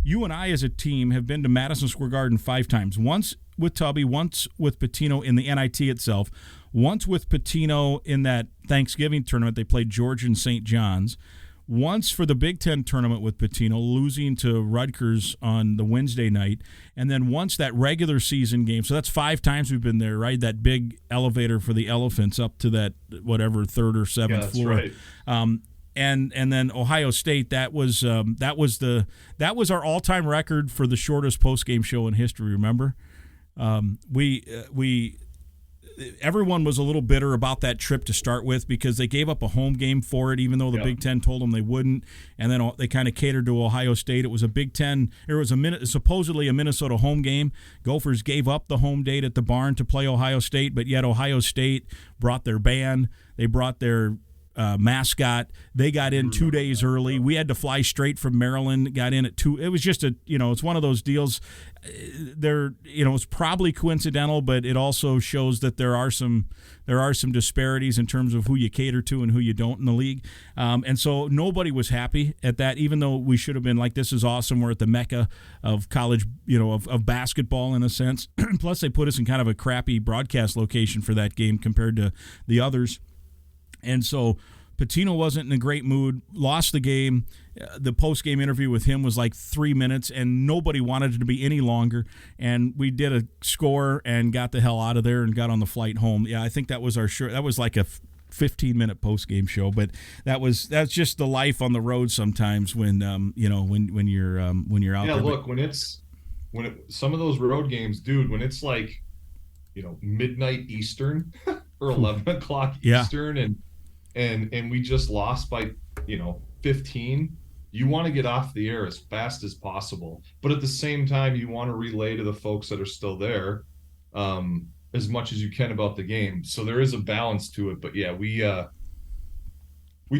you and I as a team have been to Madison Square Garden 5 times. Once with Tubby, once with Pitino in the NIT itself, once with Pitino in that Thanksgiving tournament. They played Georgia and St. John's. Once for the Big Ten tournament with Pitino, losing to Rutgers on the Wednesday night, and then once that regular season game. So that's 5 times we've been there, right? That big elevator for the Elephants up to that whatever 3rd or 7th floor. Right. And then Ohio State. That was our all-time record for the shortest post-game show in history. Remember, everyone was a little bitter about that trip to start with because they gave up a home game for it, even though the Big Ten told them they wouldn't. And then they kind of catered to Ohio State. It was a Big Ten. It was supposedly a Minnesota home game. Gophers gave up the home date at the barn to play Ohio State, but yet Ohio State brought their band. They brought their mascot. They got in 2 days early. We had to fly straight from Maryland. Got in at 2. It was just it's one of those deals. It's probably coincidental, but it also shows that there are some disparities in terms of who you cater to and who you don't in the league. And so nobody was happy at that, even though we should have been like, this is awesome. We're at the mecca of college, of basketball in a sense. Plus, they put us in kind of a crappy broadcast location for that game compared to the others. And so Pitino wasn't in a great mood, lost the game. The post-game interview with him was like 3 minutes, and nobody wanted it to be any longer. And we did a score and got the hell out of there and got on the flight home. Yeah, I think that was our show. That was like a 15-minute post-game show, but that's just the life on the road sometimes when you're out there. Yeah, look, when some of those road games, dude, when it's like midnight Eastern or 11 o'clock Eastern, and we just lost by 15, you want to get off the air as fast as possible, but at the same time you want to relay to the folks that are still there as much as you can about the game. So there is a balance to it, but yeah, we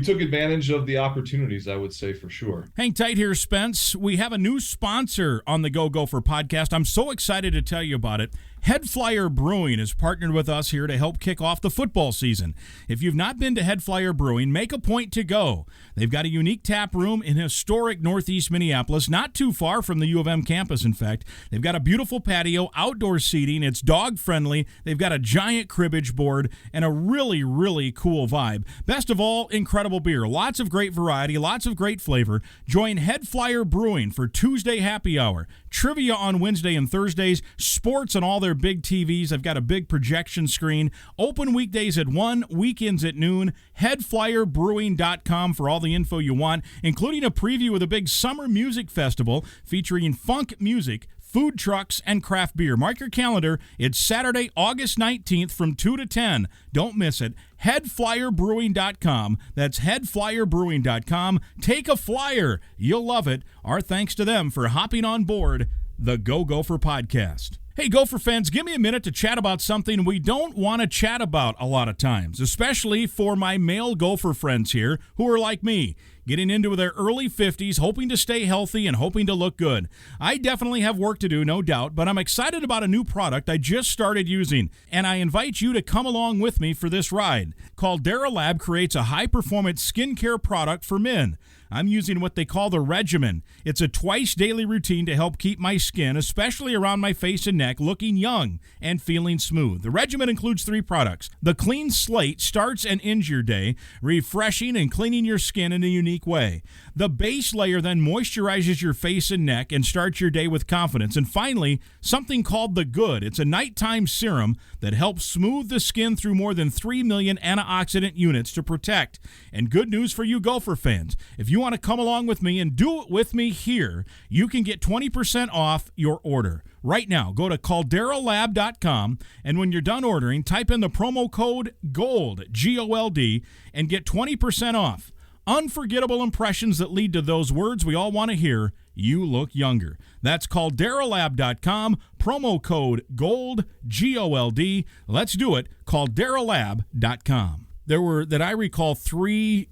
took advantage of the opportunities, I would say, for sure. Hang tight here, Spence. We have a new sponsor on the Go Gopher podcast. I'm so excited to tell you about it. Head Flyer Brewing has partnered with us here to help kick off the football season. If you've not been to Head Flyer Brewing, make a point to go. They've got a unique tap room in historic Northeast Minneapolis, not too far from the U of M campus, in fact. They've got a beautiful patio, outdoor seating. It's dog-friendly. They've got a giant cribbage board and a really, really cool vibe. Best of all, incredible beer. Lots of great variety, lots of great flavor. Join Head Flyer Brewing for Tuesday happy hour. Trivia on Wednesday and Thursdays, sports on all their big TVs. I've got a big projection screen. Open weekdays at 1, weekends at noon. Headflyerbrewing.com for all the info you want, including a preview of the big summer music festival featuring funk music, food trucks, and craft beer. Mark your calendar. It's Saturday, August 19th from 2 to 10. Don't miss it. Headflyerbrewing.com. That's headflyerbrewing.com. Take a flyer. You'll love it. Our thanks to them for hopping on board the Go Gopher podcast. Hey, Gopher fans, give me a minute to chat about something we don't want to chat about a lot of times, especially for my male Gopher friends here who are like me, getting into their early 50s, hoping to stay healthy and hoping to look good. I definitely have work to do, no doubt, but I'm excited about a new product I just started using, and I invite you to come along with me for this ride. Caldera Lab creates a high-performance skincare product for men. I'm using what they call the regimen. It's a twice-daily routine to help keep my skin, especially around my face and neck, looking young and feeling smooth. The regimen includes 3 products. The Clean Slate starts and ends your day, refreshing and cleaning your skin in a unique unique way. The base layer then moisturizes your face and neck and starts your day with confidence. And finally, something called the Good. It's a nighttime serum that helps smooth the skin through more than 3 million antioxidant units to protect. And good news for you Gopher fans. If you want to come along with me and do it with me here, you can get 20% off your order. Right now, go to calderalab.com, and when you're done ordering, type in the promo code GOLD, G-O-L-D, and get 20% off. Unforgettable impressions that lead to those words we all want to hear. You look younger. That's calderalab.com, promo code GOLD, G-O-L-D. Let's do it, calderalab.com. There were, that I recall, 3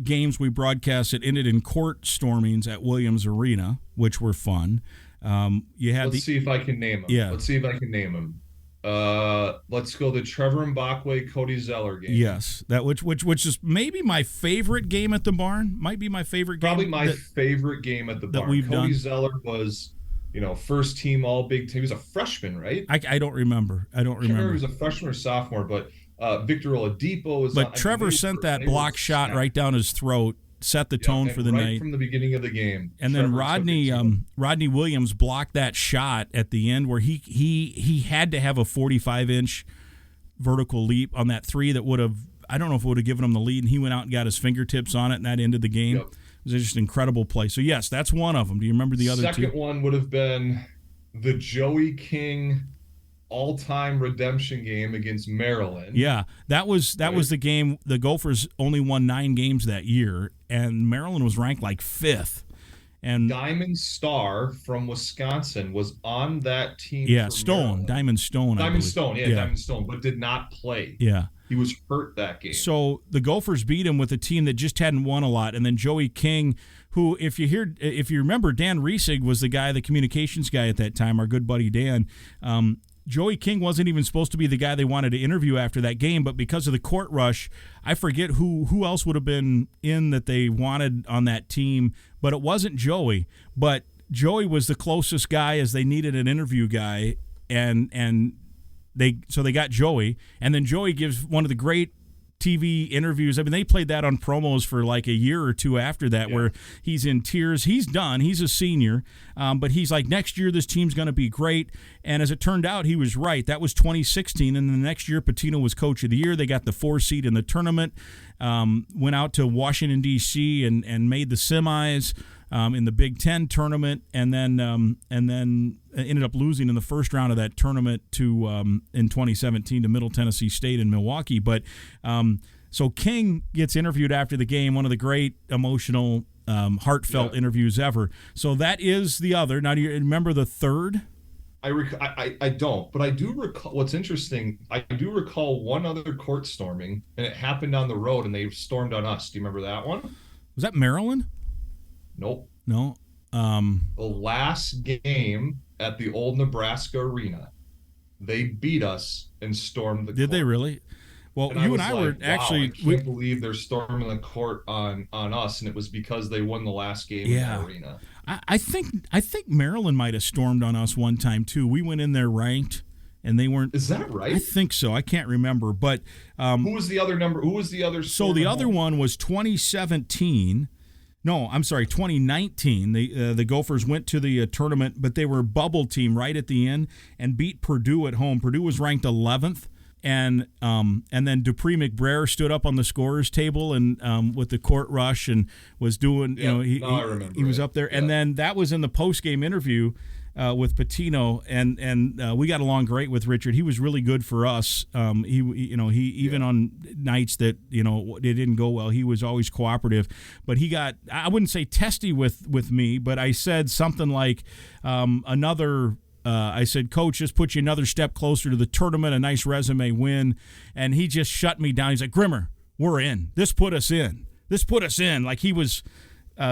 games we broadcast that ended in court stormings at Williams Arena, which were fun. You had Let's see if I can name them. Yeah. Let's see if I can name them. Let's go the Trevor Mbakwe, Cody Zeller game. Yes, that which is maybe my favorite game at the barn. Might be my favorite game. Probably my favorite game at the barn. We've Cody done. Zeller was, first team All Big Ten. He was a freshman, right? I don't remember. I can't remember. He was a freshman or sophomore, but Victor Oladipo was. But Trevor sent that block shot right down his throat. Set the tone for the night from the beginning of the game. And then Rodney Williams blocked that shot at the end where he had to have a 45-inch vertical leap on that three that would have, I don't know if it would have given him the lead, and he went out and got his fingertips on it, and that ended the game. Yep. It was just an incredible play. So yes, that's one of them. Do you remember the other two? Second one would have been the Joey King all-time redemption game against Maryland. Yeah, that was the game. The Gophers only won 9 games that year, and Maryland was ranked like 5th. And Diamond Star from Wisconsin was on that team. Yeah, Stone, Diamond Stone. Diamond Stone, but did not play. Yeah. He was hurt that game. So the Gophers beat him with a team that just hadn't won a lot, and then Joey King, who, if you remember, Dan Riesig was the guy, the communications guy at that time, our good buddy Dan. Joey King wasn't even supposed to be the guy they wanted to interview after that game, but because of the court rush, I forget who else would have been in that they wanted on that team, but it wasn't Joey. But Joey was the closest guy as they needed an interview guy, and they got Joey, and then Joey gives one of the great TV interviews. I mean, they played that on promos for like a year or two after that, where he's in tears. He's done. He's a senior, but he's like, next year this team's going to be great. And as it turned out, he was right. That was 2016, and the next year Pitino was coach of the year. They got the 4 seed in the tournament, went out to Washington, D.C., and made the semis in the Big Ten tournament, and then ended up losing in the first round of that tournament to in 2017 to Middle Tennessee State in Milwaukee. But so King gets interviewed after the game, one of the great emotional, heartfelt interviews ever. So that is the other. Now, do you remember the third? I don't, but I do recall. What's interesting, I do recall one other court storming, and it happened on the road, and they stormed on us. Do you remember that one? Was that Maryland? Nope. No. The last game at the old Nebraska Arena, they beat us and stormed the court. Did they really? Well, you and I were actually. I can't believe they're storming the court on us, and it was because they won the last game in the arena. I think Maryland might have stormed on us one time too. We went in there ranked, and they weren't. Is that right? I think so. I can't remember, but who was the other number? Who was the other? So the other one was 2017. No, I'm sorry, 2019. The Gophers went to the tournament, but they were a bubble team right at the end and beat Purdue at home. Purdue was ranked 11th, and then Dupree McBrayer stood up on the scorer's table and with the court rush and was doing, he was up there, and then that was in the post-game interview with Pitino, and we got along great with Richard. He was really good for us. He even on nights that it didn't go well, he was always cooperative. But he got, I wouldn't say testy with me, but I said something like I said, Coach, just put you another step closer to the tournament, a nice resume win, and he just shut me down. He's like, Grimmer, we're in. This put us in. Like he was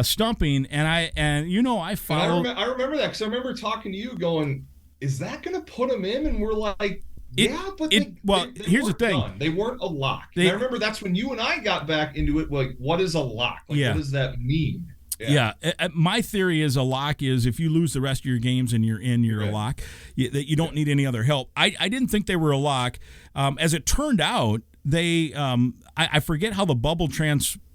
stumping, and I followed. I remember that because I remember talking to you, going, "Is that going to put them in?" And we're like, "Yeah, but here's the thing: done. They weren't a lock." I remember that's when you and I got back into it. Like, what is a lock? What does that mean? Yeah. My theory is a lock is if you lose the rest of your games and you're in, you're a lock. That you don't need any other help. I didn't think they were a lock. As it turned out, they I forget how the bubble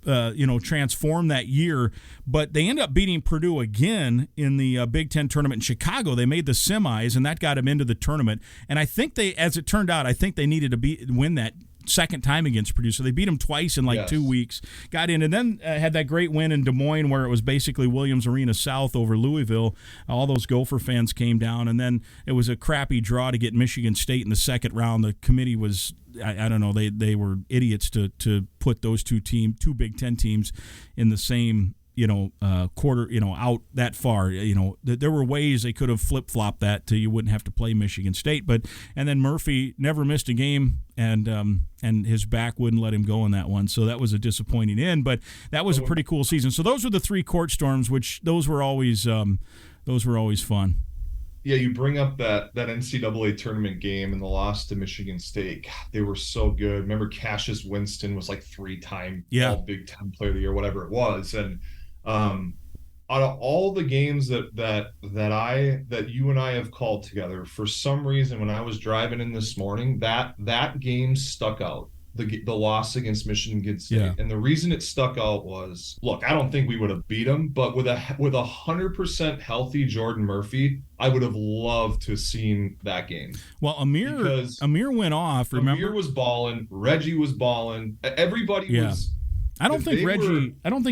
transform that year. But they ended up beating Purdue again in the Big Ten tournament in Chicago. They made the semis, and that got them into the tournament. And I think as it turned out, I think they needed to win that second time against Purdue. So they beat them twice in 2 weeks, got in, and then had that great win in Des Moines where it was basically Williams Arena South over Louisville. All those Gopher fans came down, and then it was a crappy draw to get Michigan State in the second round. The committee was, I don't know, they were idiots to put those two Big Ten teams in the same quarter, out that far. There were ways they could have flip-flopped that till you wouldn't have to play Michigan State. And then Murphy never missed a game, and his back wouldn't let him go in that one. So that was a disappointing end, but that was a pretty cool season. So those were the 3 court storms, which those were always fun. Yeah, you bring up that NCAA tournament game and the loss to Michigan State. God, they were so good. Remember, Cassius Winston was 3-time All Big Ten Player of the Year, whatever it was. And out of all the games that you and I have called together, for some reason, when I was driving in this morning, that game stuck out. The loss against Michigan State. Yeah. And the reason it stuck out was, look, I don't think we would have beat them, but with 100% healthy Jordan Murphy, I would have loved to have seen that game. Well, Amir went off, remember? Amir was balling, Reggie was balling, everybody was. I don't think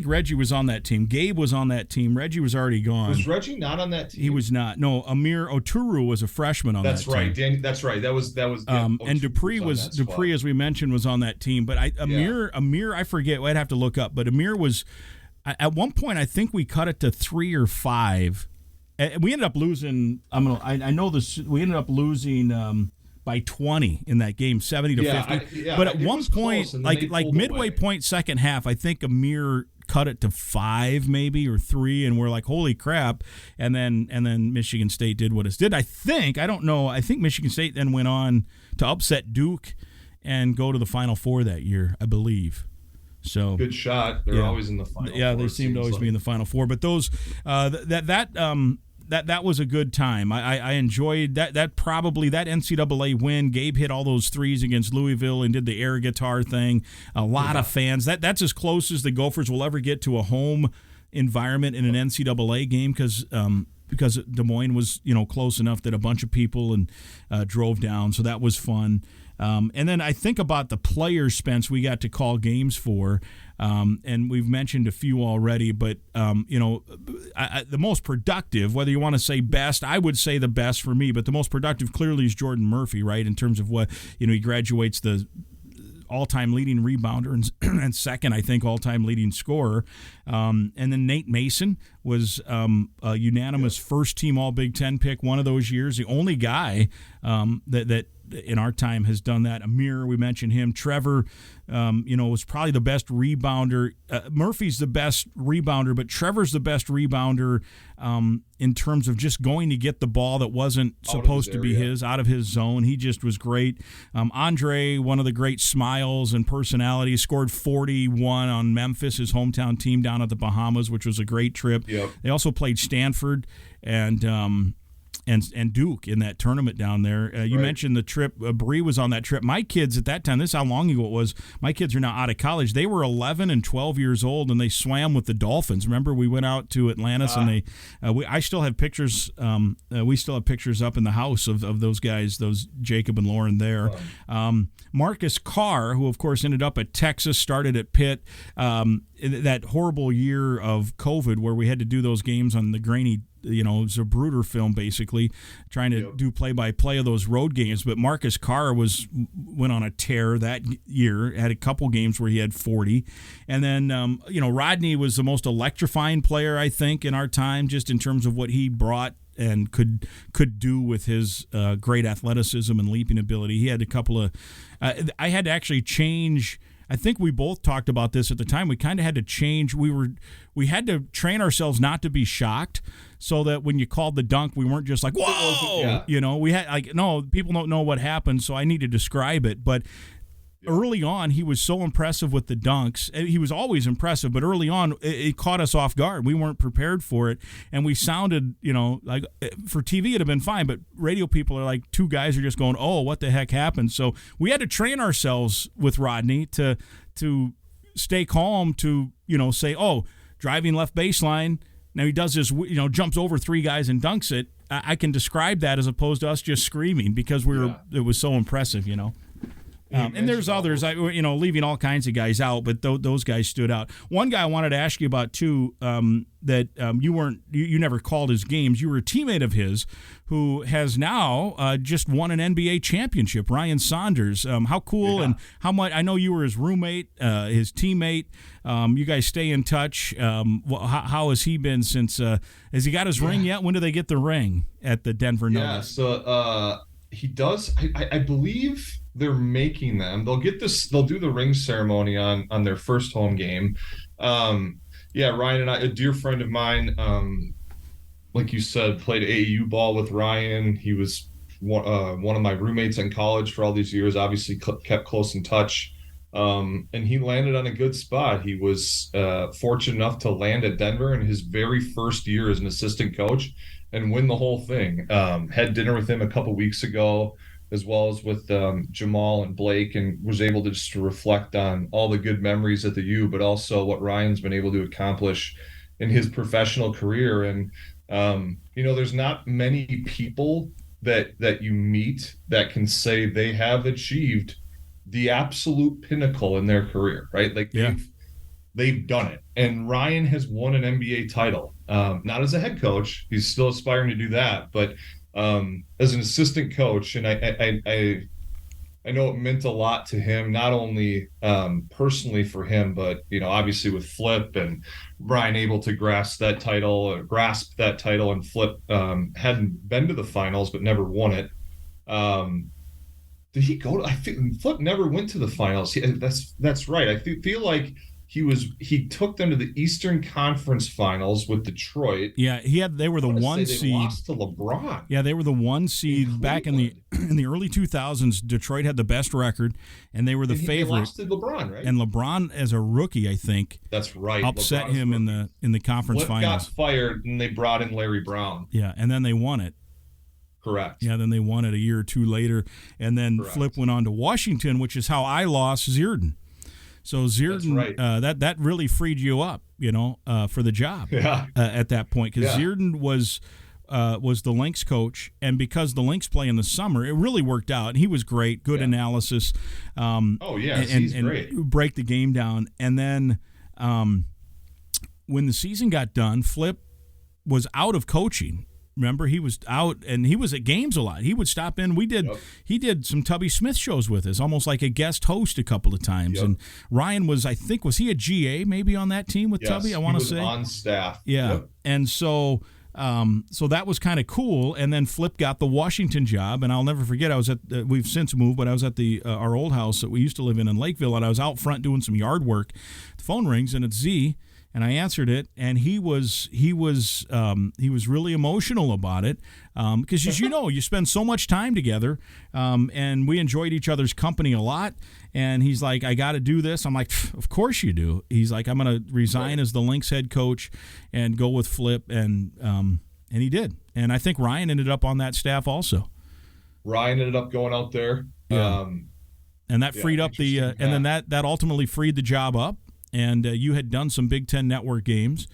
Reggie was on that team. Gabe was on that team. Reggie was already gone. Was Reggie not on that team? He was not. No, Amir Oturu was a freshman on that team. That's right. That was. And Dupree, as we mentioned, was on that team. But Amir, I forget. I'd have to look up. But Amir was at one point. I think we cut it to 3 or 5. We ended up losing. I know this. We ended up losing. By 20 in that game, 70-50. But at one point, midway point, second half, I think Amir cut it to 5 maybe or 3, and we're like, holy crap! And then Michigan State did what it did. I don't know. I think Michigan State then went on to upset Duke and go to the Final Four that year, I believe. So good shot. They're always in the Final Four. Yeah, they seem to always be in the Final Four. But those that was a good time. I enjoyed that. Probably that NCAA win. Gabe hit all those threes against Louisville and did the air guitar thing. A lot of fans. That's as close as the Gophers will ever get to a home environment in an NCAA game because Des Moines was close enough that a bunch of people drove down. So that was fun. And then I think about the players, Spence, we got to call games for, and we've mentioned a few already, but, the most productive, whether you want to say best, I would say the best for me, but the most productive clearly is Jordan Murphy, right, in terms of what, he graduates the all-time leading rebounder and second, I think, all-time leading scorer. And then Nate Mason was a unanimous first-team All-Big Ten pick one of those years, the only guy that in our time has done that. Amir, we mentioned him. Trevor, was probably the best rebounder. Murphy's the best rebounder, but Trevor's the best rebounder in terms of just going to get the ball that wasn't supposed to be his, out of his zone. He just was great. Andre, one of the great smiles and personalities, scored 41 on Memphis, his hometown team down at the Bahamas, which was a great trip. Yep. They also played Stanford and Duke in that tournament down there. You mentioned the trip. Bree was on that trip. My kids at that time, this is how long ago it was, my kids are now out of college. They were 11 and 12 years old, and they swam with the Dolphins. Remember, we went out to Atlantis, and I still have pictures. We still have pictures up in the house of those guys, those Jacob and Lauren there. Marcus Carr, who, of course, ended up at Texas, started at Pitt. That horrible year of COVID where we had to do those games on the grainy, Zapruder film, basically, trying to do play-by-play of those road games. But Marcus Carr went on a tear that year, had a couple games where he had 40. And then, Rodney was the most electrifying player, I think, in our time, just in terms of what he brought and could do with his great athleticism and leaping ability. He had a couple of I had to actually change. I think we both talked about this at the time. We kind of had to change. We had to train ourselves not to be shocked, so that when you called the dunk, we weren't just like, whoa, we had no, people don't know what happened, so I need to describe it. But early on, he was so impressive with the dunks. He was always impressive, but early on, it caught us off guard. We weren't prepared for it, and we sounded, like for TV it'd have been fine, but radio people are like, two guys are just going, oh, what the heck happened? So we had to train ourselves with Rodney to stay calm to, say, oh, driving left baseline. Now he does this, jumps over 3 guys and dunks it. I can describe that as opposed to us just screaming because it was so impressive, and there's others, leaving all kinds of guys out, but those guys stood out. One guy I wanted to ask you about too, that you never called his games. You were a teammate of his who has now just won an NBA championship, Ryan Saunders. How cool and how much, I know you were his roommate, his teammate. You guys stay in touch. How has he been since, has he got his ring yet? When do they get the ring at the Denver Nuggets? Yeah, so he does, I believe they're making them. They'll do the ring ceremony on their first home game. Ryan and I, a dear friend of mine, like you said, played AAU ball with Ryan. He was one of my roommates in college for all these years, obviously kept close in touch. And he landed on a good spot. He was fortunate enough to land at Denver in his very first year as an assistant coach and win the whole thing. Had dinner with him a couple weeks ago, as well as with Jamal and Blake, and was able to just reflect on all the good memories at the U, but also what Ryan's been able to accomplish in his professional career. And, there's not many people that you meet that can say they have achieved the absolute pinnacle in their career, right? Like they've done it. And Ryan has won an NBA title, not as a head coach. He's still aspiring to do that, but as an assistant coach. And I know it meant a lot to him, not only personally for him, but, obviously with Flip and Brian able to grasp that title, and Flip hadn't been to the finals, but never won it. Did he go I think Flip never went to the finals. That's right. I feel like he took them to the Eastern Conference Finals with Detroit. Yeah, they were the 1 seed. They lost to LeBron. Yeah, they were the 1 seed back in the early 2000s. Detroit had the best record, and they were the favorite. They lost to LeBron, right? And LeBron, as a rookie, I think, that's right, upset him in the conference finals. Got fired, and they brought in Larry Brown. Yeah, and then they won it. Correct. Yeah, then they won it a year or two later, and then Flip went on to Washington, which is how I lost Zierden. So Zierden, right. That really freed you up, for the job at that point, because Zierden was the Lynx coach, and because the Lynx play in the summer, it really worked out. And he was great, good analysis. He's great. Break the game down, and then when the season got done, Flip was out of coaching. Remember, he was out, and he was at games a lot. He would stop in. He did some Tubby Smith shows with us, almost like a guest host a couple of times. Yep. And Ryan was he a GA maybe on that team with Tubby? I want to say on staff. Yeah, yep. And so that was kind of cool. And then Flip got the Washington job, and I'll never forget. I was we've since moved, but I was at our old house that we used to live in Lakeville, and I was out front doing some yard work. The phone rings, and it's Z. And I answered it, and he was really emotional about it, because as you know, you spend so much time together, and we enjoyed each other's company a lot. And he's like, "I got to do this." I'm like, "Of course you do." He's like, "I'm going to resign as the Lynx head coach and go with Flip," and he did. And I think Ryan ended up on that staff also. Ryan ended up going out there, and that freed up and then that ultimately freed the job up. And you had done some Big Ten Network games,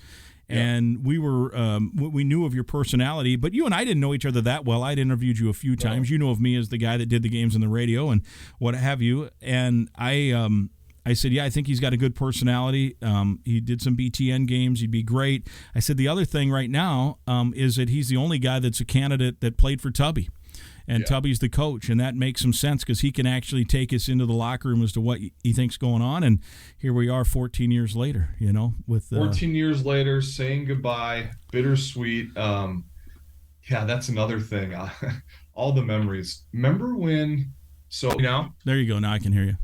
and we knew of your personality, but you and I didn't know each other that well. I'd interviewed you a few times. You know of me as the guy that did the games on the radio and what have you. And I said, I think he's got a good personality. He did some BTN games. He'd be great. I said, the other thing right now is that he's the only guy that's a candidate that played for Tubby. And Tubby's the coach, and that makes some sense because he can actually take us into the locker room as to what he thinks going on. And here we are 14 years later, with 14 years later, saying goodbye, bittersweet. That's another thing. All the memories. Remember when, there you go. Now I can hear you.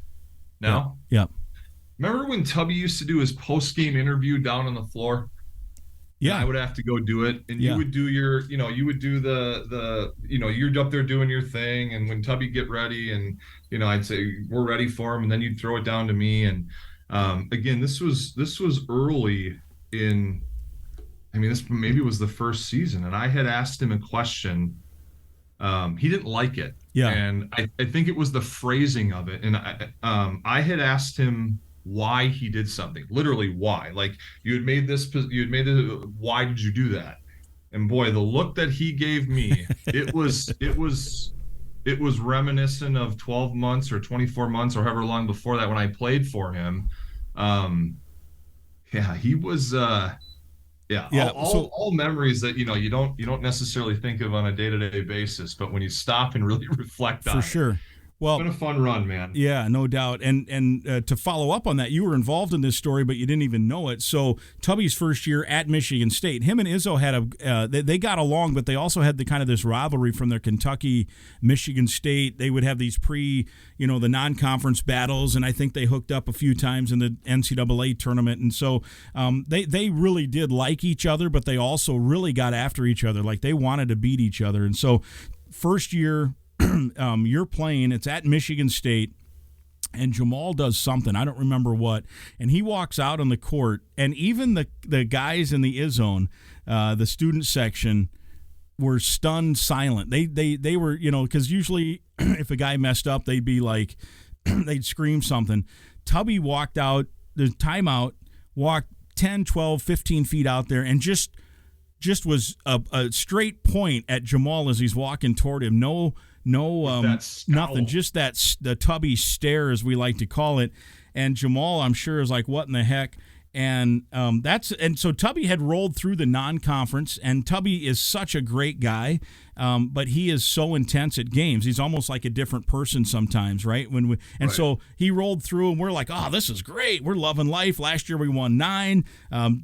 Now? Yeah. Remember when Tubby used to do his post-game interview down on the floor? Yeah, I would have to go do it, and you would do you're up there doing your thing, and when Tubby get ready, and I'd say we're ready for him, and then you'd throw it down to me, and again, this was early in, this maybe was the first season, and I had asked him a question, he didn't like it, and I think it was the phrasing of it, and I had asked him why he did something. Literally why. Like, why did you do that? And boy, the look that he gave me, it was reminiscent of 12 months or 24 months or however long before that when I played for him. He was all memories that you don't necessarily think of on a day-to-day basis, but when you stop and really reflect on for sure. Well, it's been a fun run, man. Yeah, no doubt. And to follow up on that, you were involved in this story, but you didn't even know it. So Tubby's first year at Michigan State, him and Izzo had they got along, but they also had the kind of this rivalry from their Kentucky, Michigan State. They would have these the non-conference battles, and I think they hooked up a few times in the NCAA tournament. And so they really did like each other, but they also really got after each other. Like, they wanted to beat each other. And so first year, you're playing, it's at Michigan State, and Jamal does something, I don't remember what, and he walks out on the court, and even the guys in the I-Zone, the student section, were stunned silent. They were, because usually if a guy messed up, they'd be like, they'd scream something. Tubby walked out, the timeout, walked 10, 12, 15 feet out there, and just was a straight point at Jamal as he's walking toward him. No, nothing. Just the Tubby stare, as we like to call it. And Jamal, I'm sure, is like, what in the heck? And so Tubby had rolled through the non-conference, and Tubby is such a great guy, but he is so intense at games. He's almost like a different person sometimes, right? So he rolled through, and we're like, oh, this is great. We're loving life. Last year we won 9.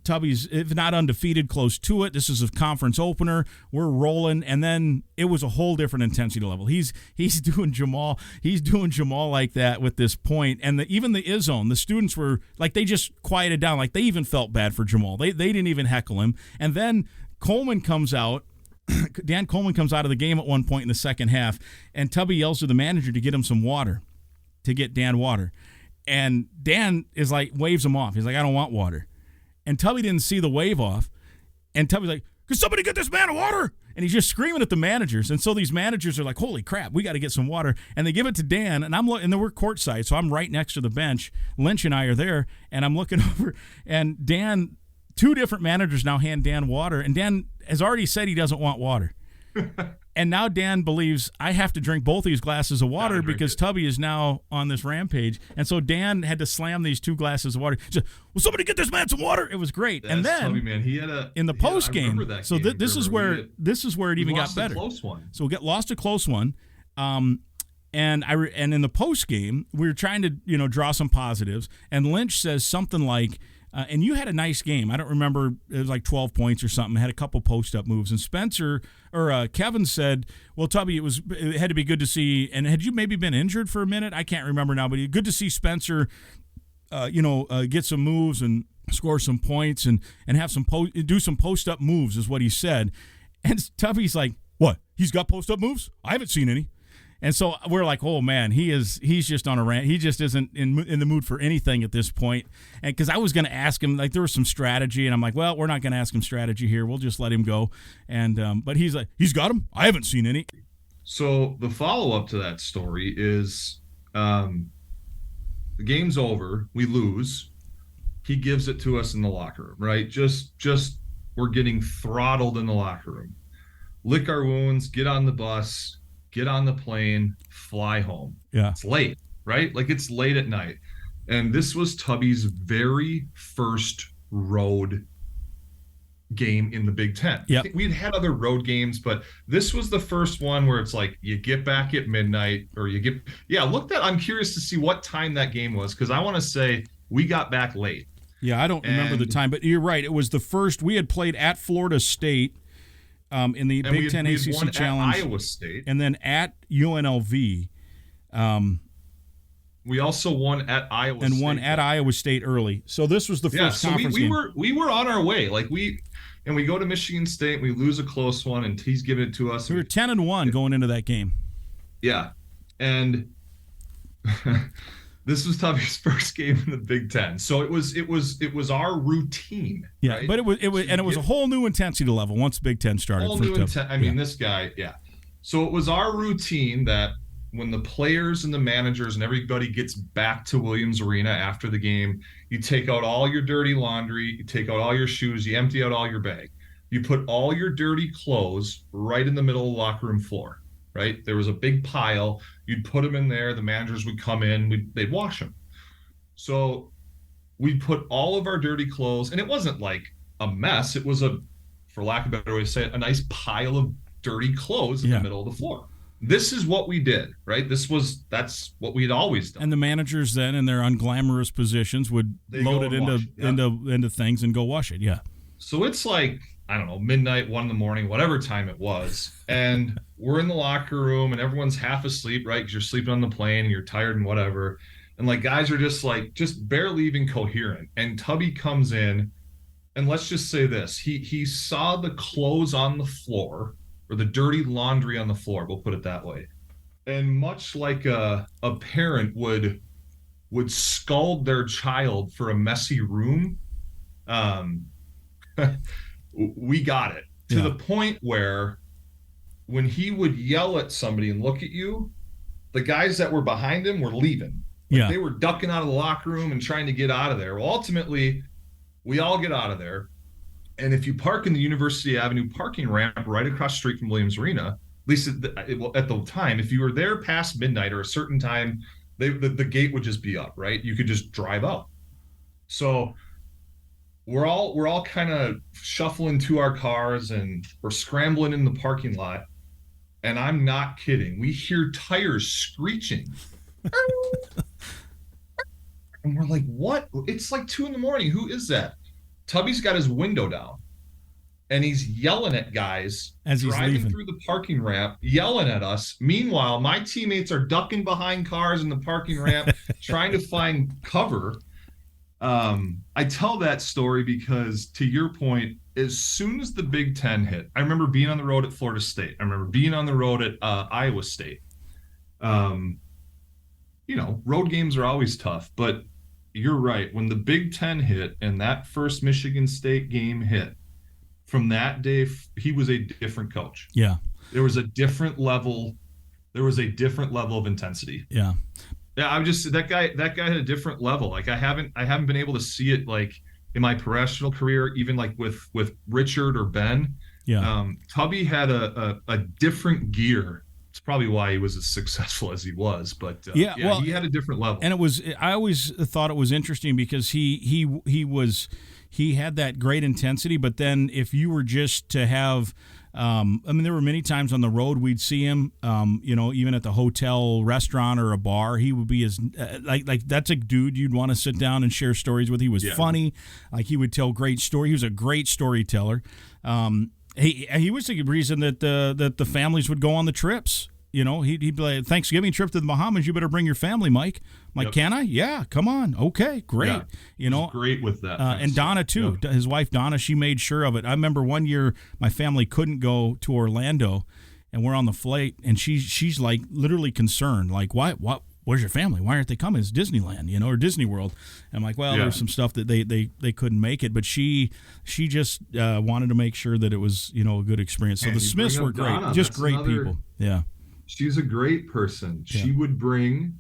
Tubby's, if not undefeated, close to it. This is a conference opener. We're rolling, and then it was a whole different intensity level. He's doing Jamal. He's doing Jamal like that with this point, and even the I-Zone, the students were like, they just quieted down. Like, they even felt bad for Jamal. They didn't even heckle him. And then Coleman comes out. Dan Coleman comes out of the game at one point in the second half, and Tubby yells to the manager to get him some water, to get Dan water. And Dan is like, waves him off. He's like, I don't want water. And Tubby didn't see the wave off. And Tubby's like, could somebody get this man water? And he's just screaming at the managers. And so these managers are like, holy crap, we got to get some water. And they give it to Dan, and and we're courtside, so I'm right next to the bench. Lynch and I are there, and I'm looking over, and Dan, 2 different managers now hand Dan water, and Dan has already said he doesn't want water. And now Dan believes I have to drink both of these glasses of water because Tubby is now on this rampage. And so Dan had to slam these 2 glasses of water. He said, will somebody get this man some water? It was great. That's and then Tubby, man. In the post game, so this is where it even got better. Close one. So we lost a close one. And in the post game, we were trying to draw some positives. And Lynch says something like, and you had a nice game. I don't remember. It was like 12 points or something. Had a couple post-up moves. And Kevin said, well, Tubby, it had to be good to see. And had you maybe been injured for a minute? I can't remember now. But good to see Spencer, get some moves and score some points and have do some post-up moves is what he said. And Tubby's like, what? He's got post-up moves? I haven't seen any. And so we're like, oh, man, he's just on a rant. He just isn't in the mood for anything at this point. And because I was going to ask him, like, there was some strategy, and I'm like, well, we're not going to ask him strategy here. We'll just let him go. And but he's like, he's got him? I haven't seen any. So the follow-up to that story is the game's over. We lose. He gives it to us in the locker room, right? Just we're getting throttled in the locker room. Lick our wounds, get on the bus, get on the plane, fly home. Yeah. It's late, right? Like, it's late at night. And this was Tubby's very first road game in the Big Ten. Yep. We'd had other road games, but this was the first one where it's like you get back at midnight or I'm curious to see what time that game was, because I want to say we got back late. Yeah, I don't remember the time, but you're right. It was the first. We had played at Florida State in the Big Ten ACC Challenge, at Iowa State, and then at UNLV. We also won at Iowa State. And won at Iowa State early. So this was the first conference game. We were on our way. Like, we go to Michigan State, we lose a close one, and he's giving it to us. We were 10-1 going into that game. Yeah. And this was Tubby's first game in the Big Ten. So it was our routine. Yeah, right? but it was a whole new intensity level once Big Ten started. This guy, yeah. So it was our routine that when the players and the managers and everybody gets back to Williams Arena after the game, you take out all your dirty laundry, you take out all your shoes, you empty out all your bag. You put all your dirty clothes right in the middle of the locker room floor, right? There was a big pile. You'd put them in there. The managers would come in. They'd wash them. So we'd put all of our dirty clothes, and it wasn't like a mess. It was for lack of a better way to say it, a nice pile of dirty clothes in the middle of the floor. This is what we did, right? That's what we'd always done. And the managers then, in their unglamorous positions, would load it into things and go wash it. Yeah. So it's like, I don't know, midnight, 1 a.m, whatever time it was. And we're in the locker room and everyone's half asleep, right? Because you're sleeping on the plane and you're tired and whatever. And like guys are just barely even coherent. And Tubby comes in, and let's just say this. He saw the clothes on the floor, or the dirty laundry on the floor, we'll put it that way. And much like a parent would scold their child for a messy room, we got it to the point where when he would yell at somebody and look at you, the guys that were behind him were leaving. They were ducking out of the locker room and trying to get out of there. Well, ultimately, we all get out of there. And if you park in the University Avenue parking ramp right across the street from Williams Arena, at least at the time, if you were there past midnight or a certain time, the gate would just be up, right? You could just drive out. So we're all kind of shuffling to our cars and we're scrambling in the parking lot. And I'm not kidding. We hear tires screeching. And we're like, what? It's like 2 a.m. Who is that? Tubby's got his window down and he's yelling at guys as he's driving leaving through the parking ramp, yelling at us. Meanwhile, my teammates are ducking behind cars in the parking ramp, trying to find cover. I tell that story because, to your point, as soon as the Big Ten hit, I remember being on the road at Florida State. I remember being on the road at Iowa State. Road games are always tough, but you're right. When the Big Ten hit and that first Michigan State game hit, from that day, he was a different coach. Yeah. There was a different level. There was a different level of intensity. Yeah. Yeah. That guy had a different level. Like I haven't been able to see it like in my professional career, even like with Richard or Ben. Yeah. Tubby had a different gear. It's probably why he was as successful as he was, but he had a different level. And I always thought it was interesting because he had that great intensity, but then if you were just to have, there were many times on the road we'd see him, even at the hotel, restaurant, or a bar, he would be as like that's a dude you'd want to sit down and share stories with. He was funny, like he would tell great stories. He was a great storyteller. He was the reason that the families would go on the trips. He'd be like, Thanksgiving trip to the Bahamas, you better bring your family, Mike. I'm like, can I? Yeah, come on. Okay, great. Yeah, great with that. And Donna, too. Yep. His wife, Donna, she made sure of it. I remember one year my family couldn't go to Orlando, and we're on the flight, and she's like literally concerned. Like, what? Where's your family? Why aren't they coming? It's Disneyland, or Disney World. And I'm like, well, there's some stuff that they couldn't make it, but she just wanted to make sure that it was, a good experience. So the Smiths were great, Donna. Just great people. Yeah. She's a great person. Yeah. She would bring.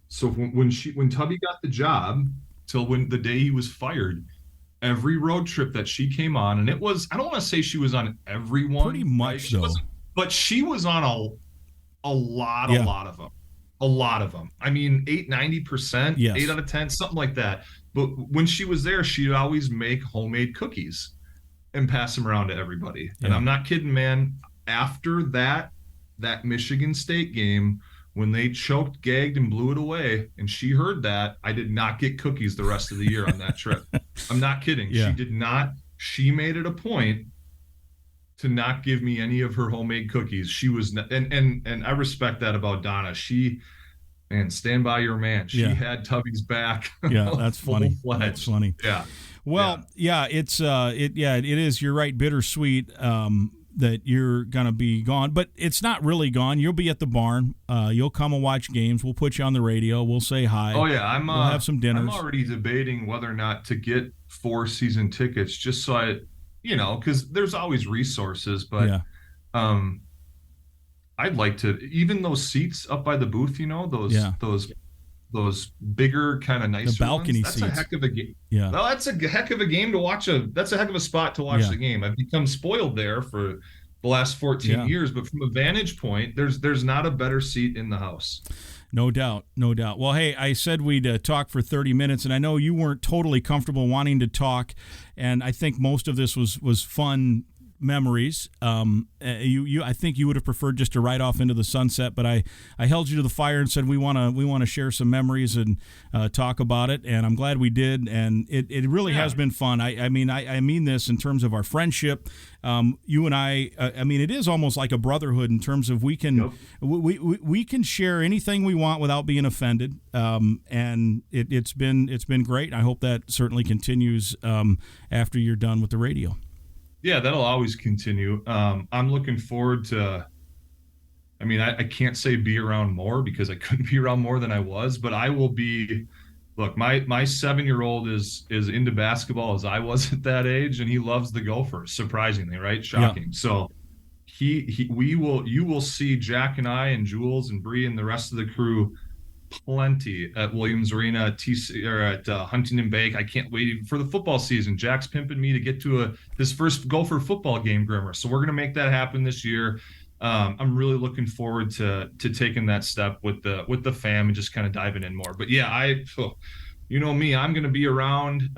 So when Tubby got the job till the day he was fired, every road trip that she came on, and it was, I don't want to say she was on every one. Pretty much so. But she was on a lot of them. A lot of them. I mean, 90%, yes. 8 out of 10, something like that. But when she was there, she'd always make homemade cookies and pass them around to everybody. Yeah. And I'm not kidding, man. After that Michigan State game, when they choked, gagged, and blew it away, and she heard that, I did not get cookies the rest of the year on that trip. I'm not kidding. Yeah. She did not. She made it a point to not give me any of her homemade cookies. She was, and I respect that about Donna. Stand by your man. She had Tubby's back. Yeah, that's funny. That's funny. Yeah. Well, it is. You're right. Bittersweet that you're gonna be gone, but it's not really gone. You'll be at the barn. You'll come and watch games. We'll put you on the radio. We'll say hi. Oh yeah, we'll have some dinners. I'm already debating whether or not to get 4 season tickets, just so I. Because there's always resources, but I'd like to, even those seats up by the booth, those bigger kind of nicer the balcony ones, that's seats. a heck of a game. Yeah. Well, that's a heck of a game to watch. That's a heck of a spot to watch the game. I've become spoiled there for the last 14 years, but from a vantage point, there's not a better seat in the house. No doubt. Well, hey, I said we'd talk for 30 minutes, and I know you weren't totally comfortable wanting to talk, and I think most of this was fun memories. I think you would have preferred just to ride off into the sunset, but I held you to the fire and said we want to share some memories and talk about it, and I'm glad we did. And it really has been fun. I mean this in terms of our friendship. You and I mean, it is almost like a brotherhood in terms of we can we can share anything we want without being offended. And it's been great. I hope that certainly continues after you're done with the radio. Yeah, that'll always continue. I'm looking forward to, I mean, I can't say be around more because I couldn't be around more than I was, but I will be. Look, my 7-year-old is into basketball as I was at that age, and he loves the Gophers, surprisingly, right? Shocking. Yeah. So you will see Jack and I and Jules and Bree and the rest of the crew plenty at Williams Arena, at Huntington Bank. I can't wait for the football season. Jack's pimping me to get to his first Gopher football game, Grimmer. So we're going to make that happen this year. I'm really looking forward to taking that step with the fam and just kind of diving in more. But yeah, you know me, I'm going to be around.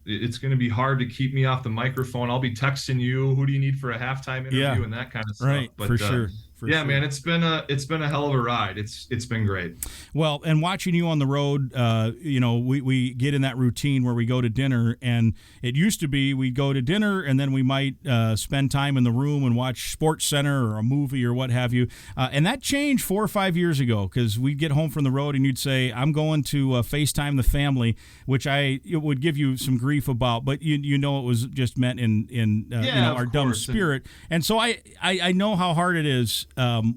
It's going to be hard to keep me off the microphone. I'll be texting you, who do you need for a halftime interview and that kind of stuff. Right, but, for sure. Man, it's been a hell of a ride. It's been great. Well, and watching you on the road, we get in that routine where we go to dinner, and it used to be we'd go to dinner and then we might spend time in the room and watch Sports Center or a movie or what have you. And that changed 4 or 5 years ago because we'd get home from the road and you'd say, "I'm going to FaceTime the family," which it would give you some grief about, but you know it was just meant in our dumb spirit. And so I know how hard it is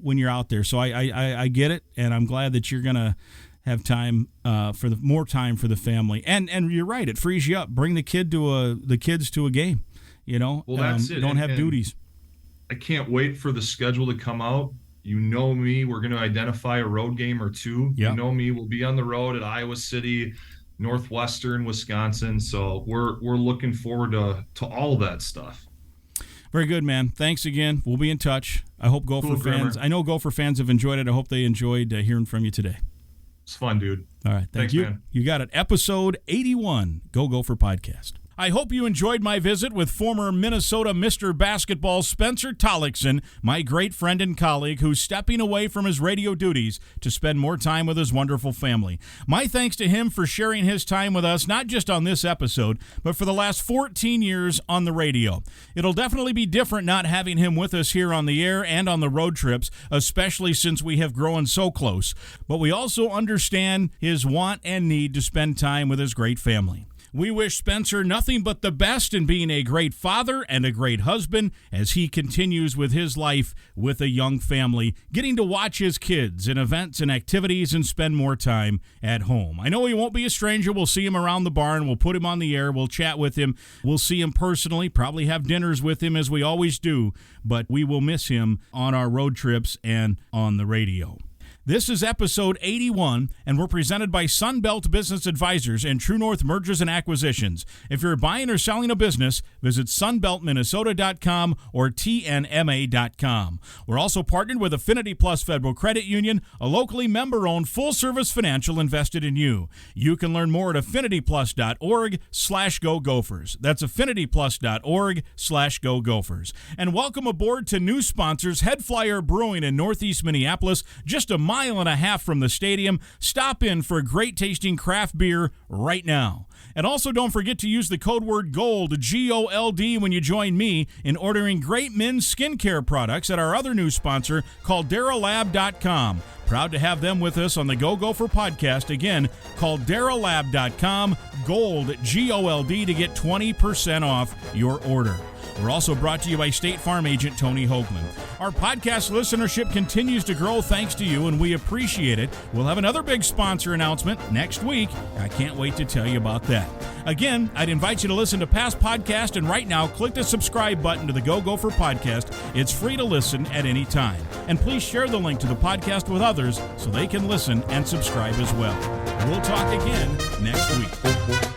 when you're out there. So I get it, and I'm glad that you're gonna have time more time for the family. And you're right, it frees you up. Bring the kids to a game. Well, that's it. Don't have duties. I can't wait for the schedule to come out. You know me, we're going to identify a road game or two. Yep. You know me, we'll be on the road at Iowa City, Northwestern, Wisconsin. So we're looking forward to all of that stuff. Very good, man. Thanks again. We'll be in touch. I hope Gopher fans. I know Gopher fans have enjoyed it. I hope they enjoyed hearing from you today. It's fun, dude. All right. Thanks, you. Man. You got it. Episode 81, Go Gopher Podcast. I hope you enjoyed my visit with former Minnesota Mr. Basketball Spencer Tollackson, my great friend and colleague who's stepping away from his radio duties to spend more time with his wonderful family. My thanks to him for sharing his time with us, not just on this episode, but for the last 14 years on the radio. It'll definitely be different not having him with us here on the air and on the road trips, especially since we have grown so close. But we also understand his want and need to spend time with his great family. We wish Spencer nothing but the best in being a great father and a great husband as he continues with his life with a young family, getting to watch his kids in events and activities and spend more time at home. I know he won't be a stranger. We'll see him around the barn. We'll put him on the air. We'll chat with him. We'll see him personally, probably have dinners with him as we always do, but we will miss him on our road trips and on the radio. This is episode 81, and we're presented by Sunbelt Business Advisors and True North Mergers and Acquisitions. If you're buying or selling a business, visit sunbeltminnesota.com or tnma.com. We're also partnered with Affinity Plus Federal Credit Union, a locally member-owned full-service financial invested in you. You can learn more at affinityplus.org/Go Gophers. That's affinityplus.org/Go Gophers. And welcome aboard to new sponsors, Head Flyer Brewing in Northeast Minneapolis, just a mile and a half from the stadium. Stop in for a great tasting craft beer right now. And also don't forget to use the code word GOLD, G-O-L-D, when you join me in ordering great men's skincare products at our other new sponsor called DaraLab.com. Proud to have them with us on the Go Gopher Podcast. Again, called DaraLab.com, GOLD, G-O-L-D, to get 20% off your order. We're also brought to you by State Farm agent Tony Hoagland. Our podcast listenership continues to grow thanks to you, and we appreciate it. We'll have another big sponsor announcement next week. I can't wait to tell you about that. that. Again, I'd invite you to listen to past podcasts, and right now, click the subscribe button to the Go Gopher Podcast. It's free to listen at any time. And please share the link to the podcast with others so they can listen and subscribe as well. We'll talk again next week.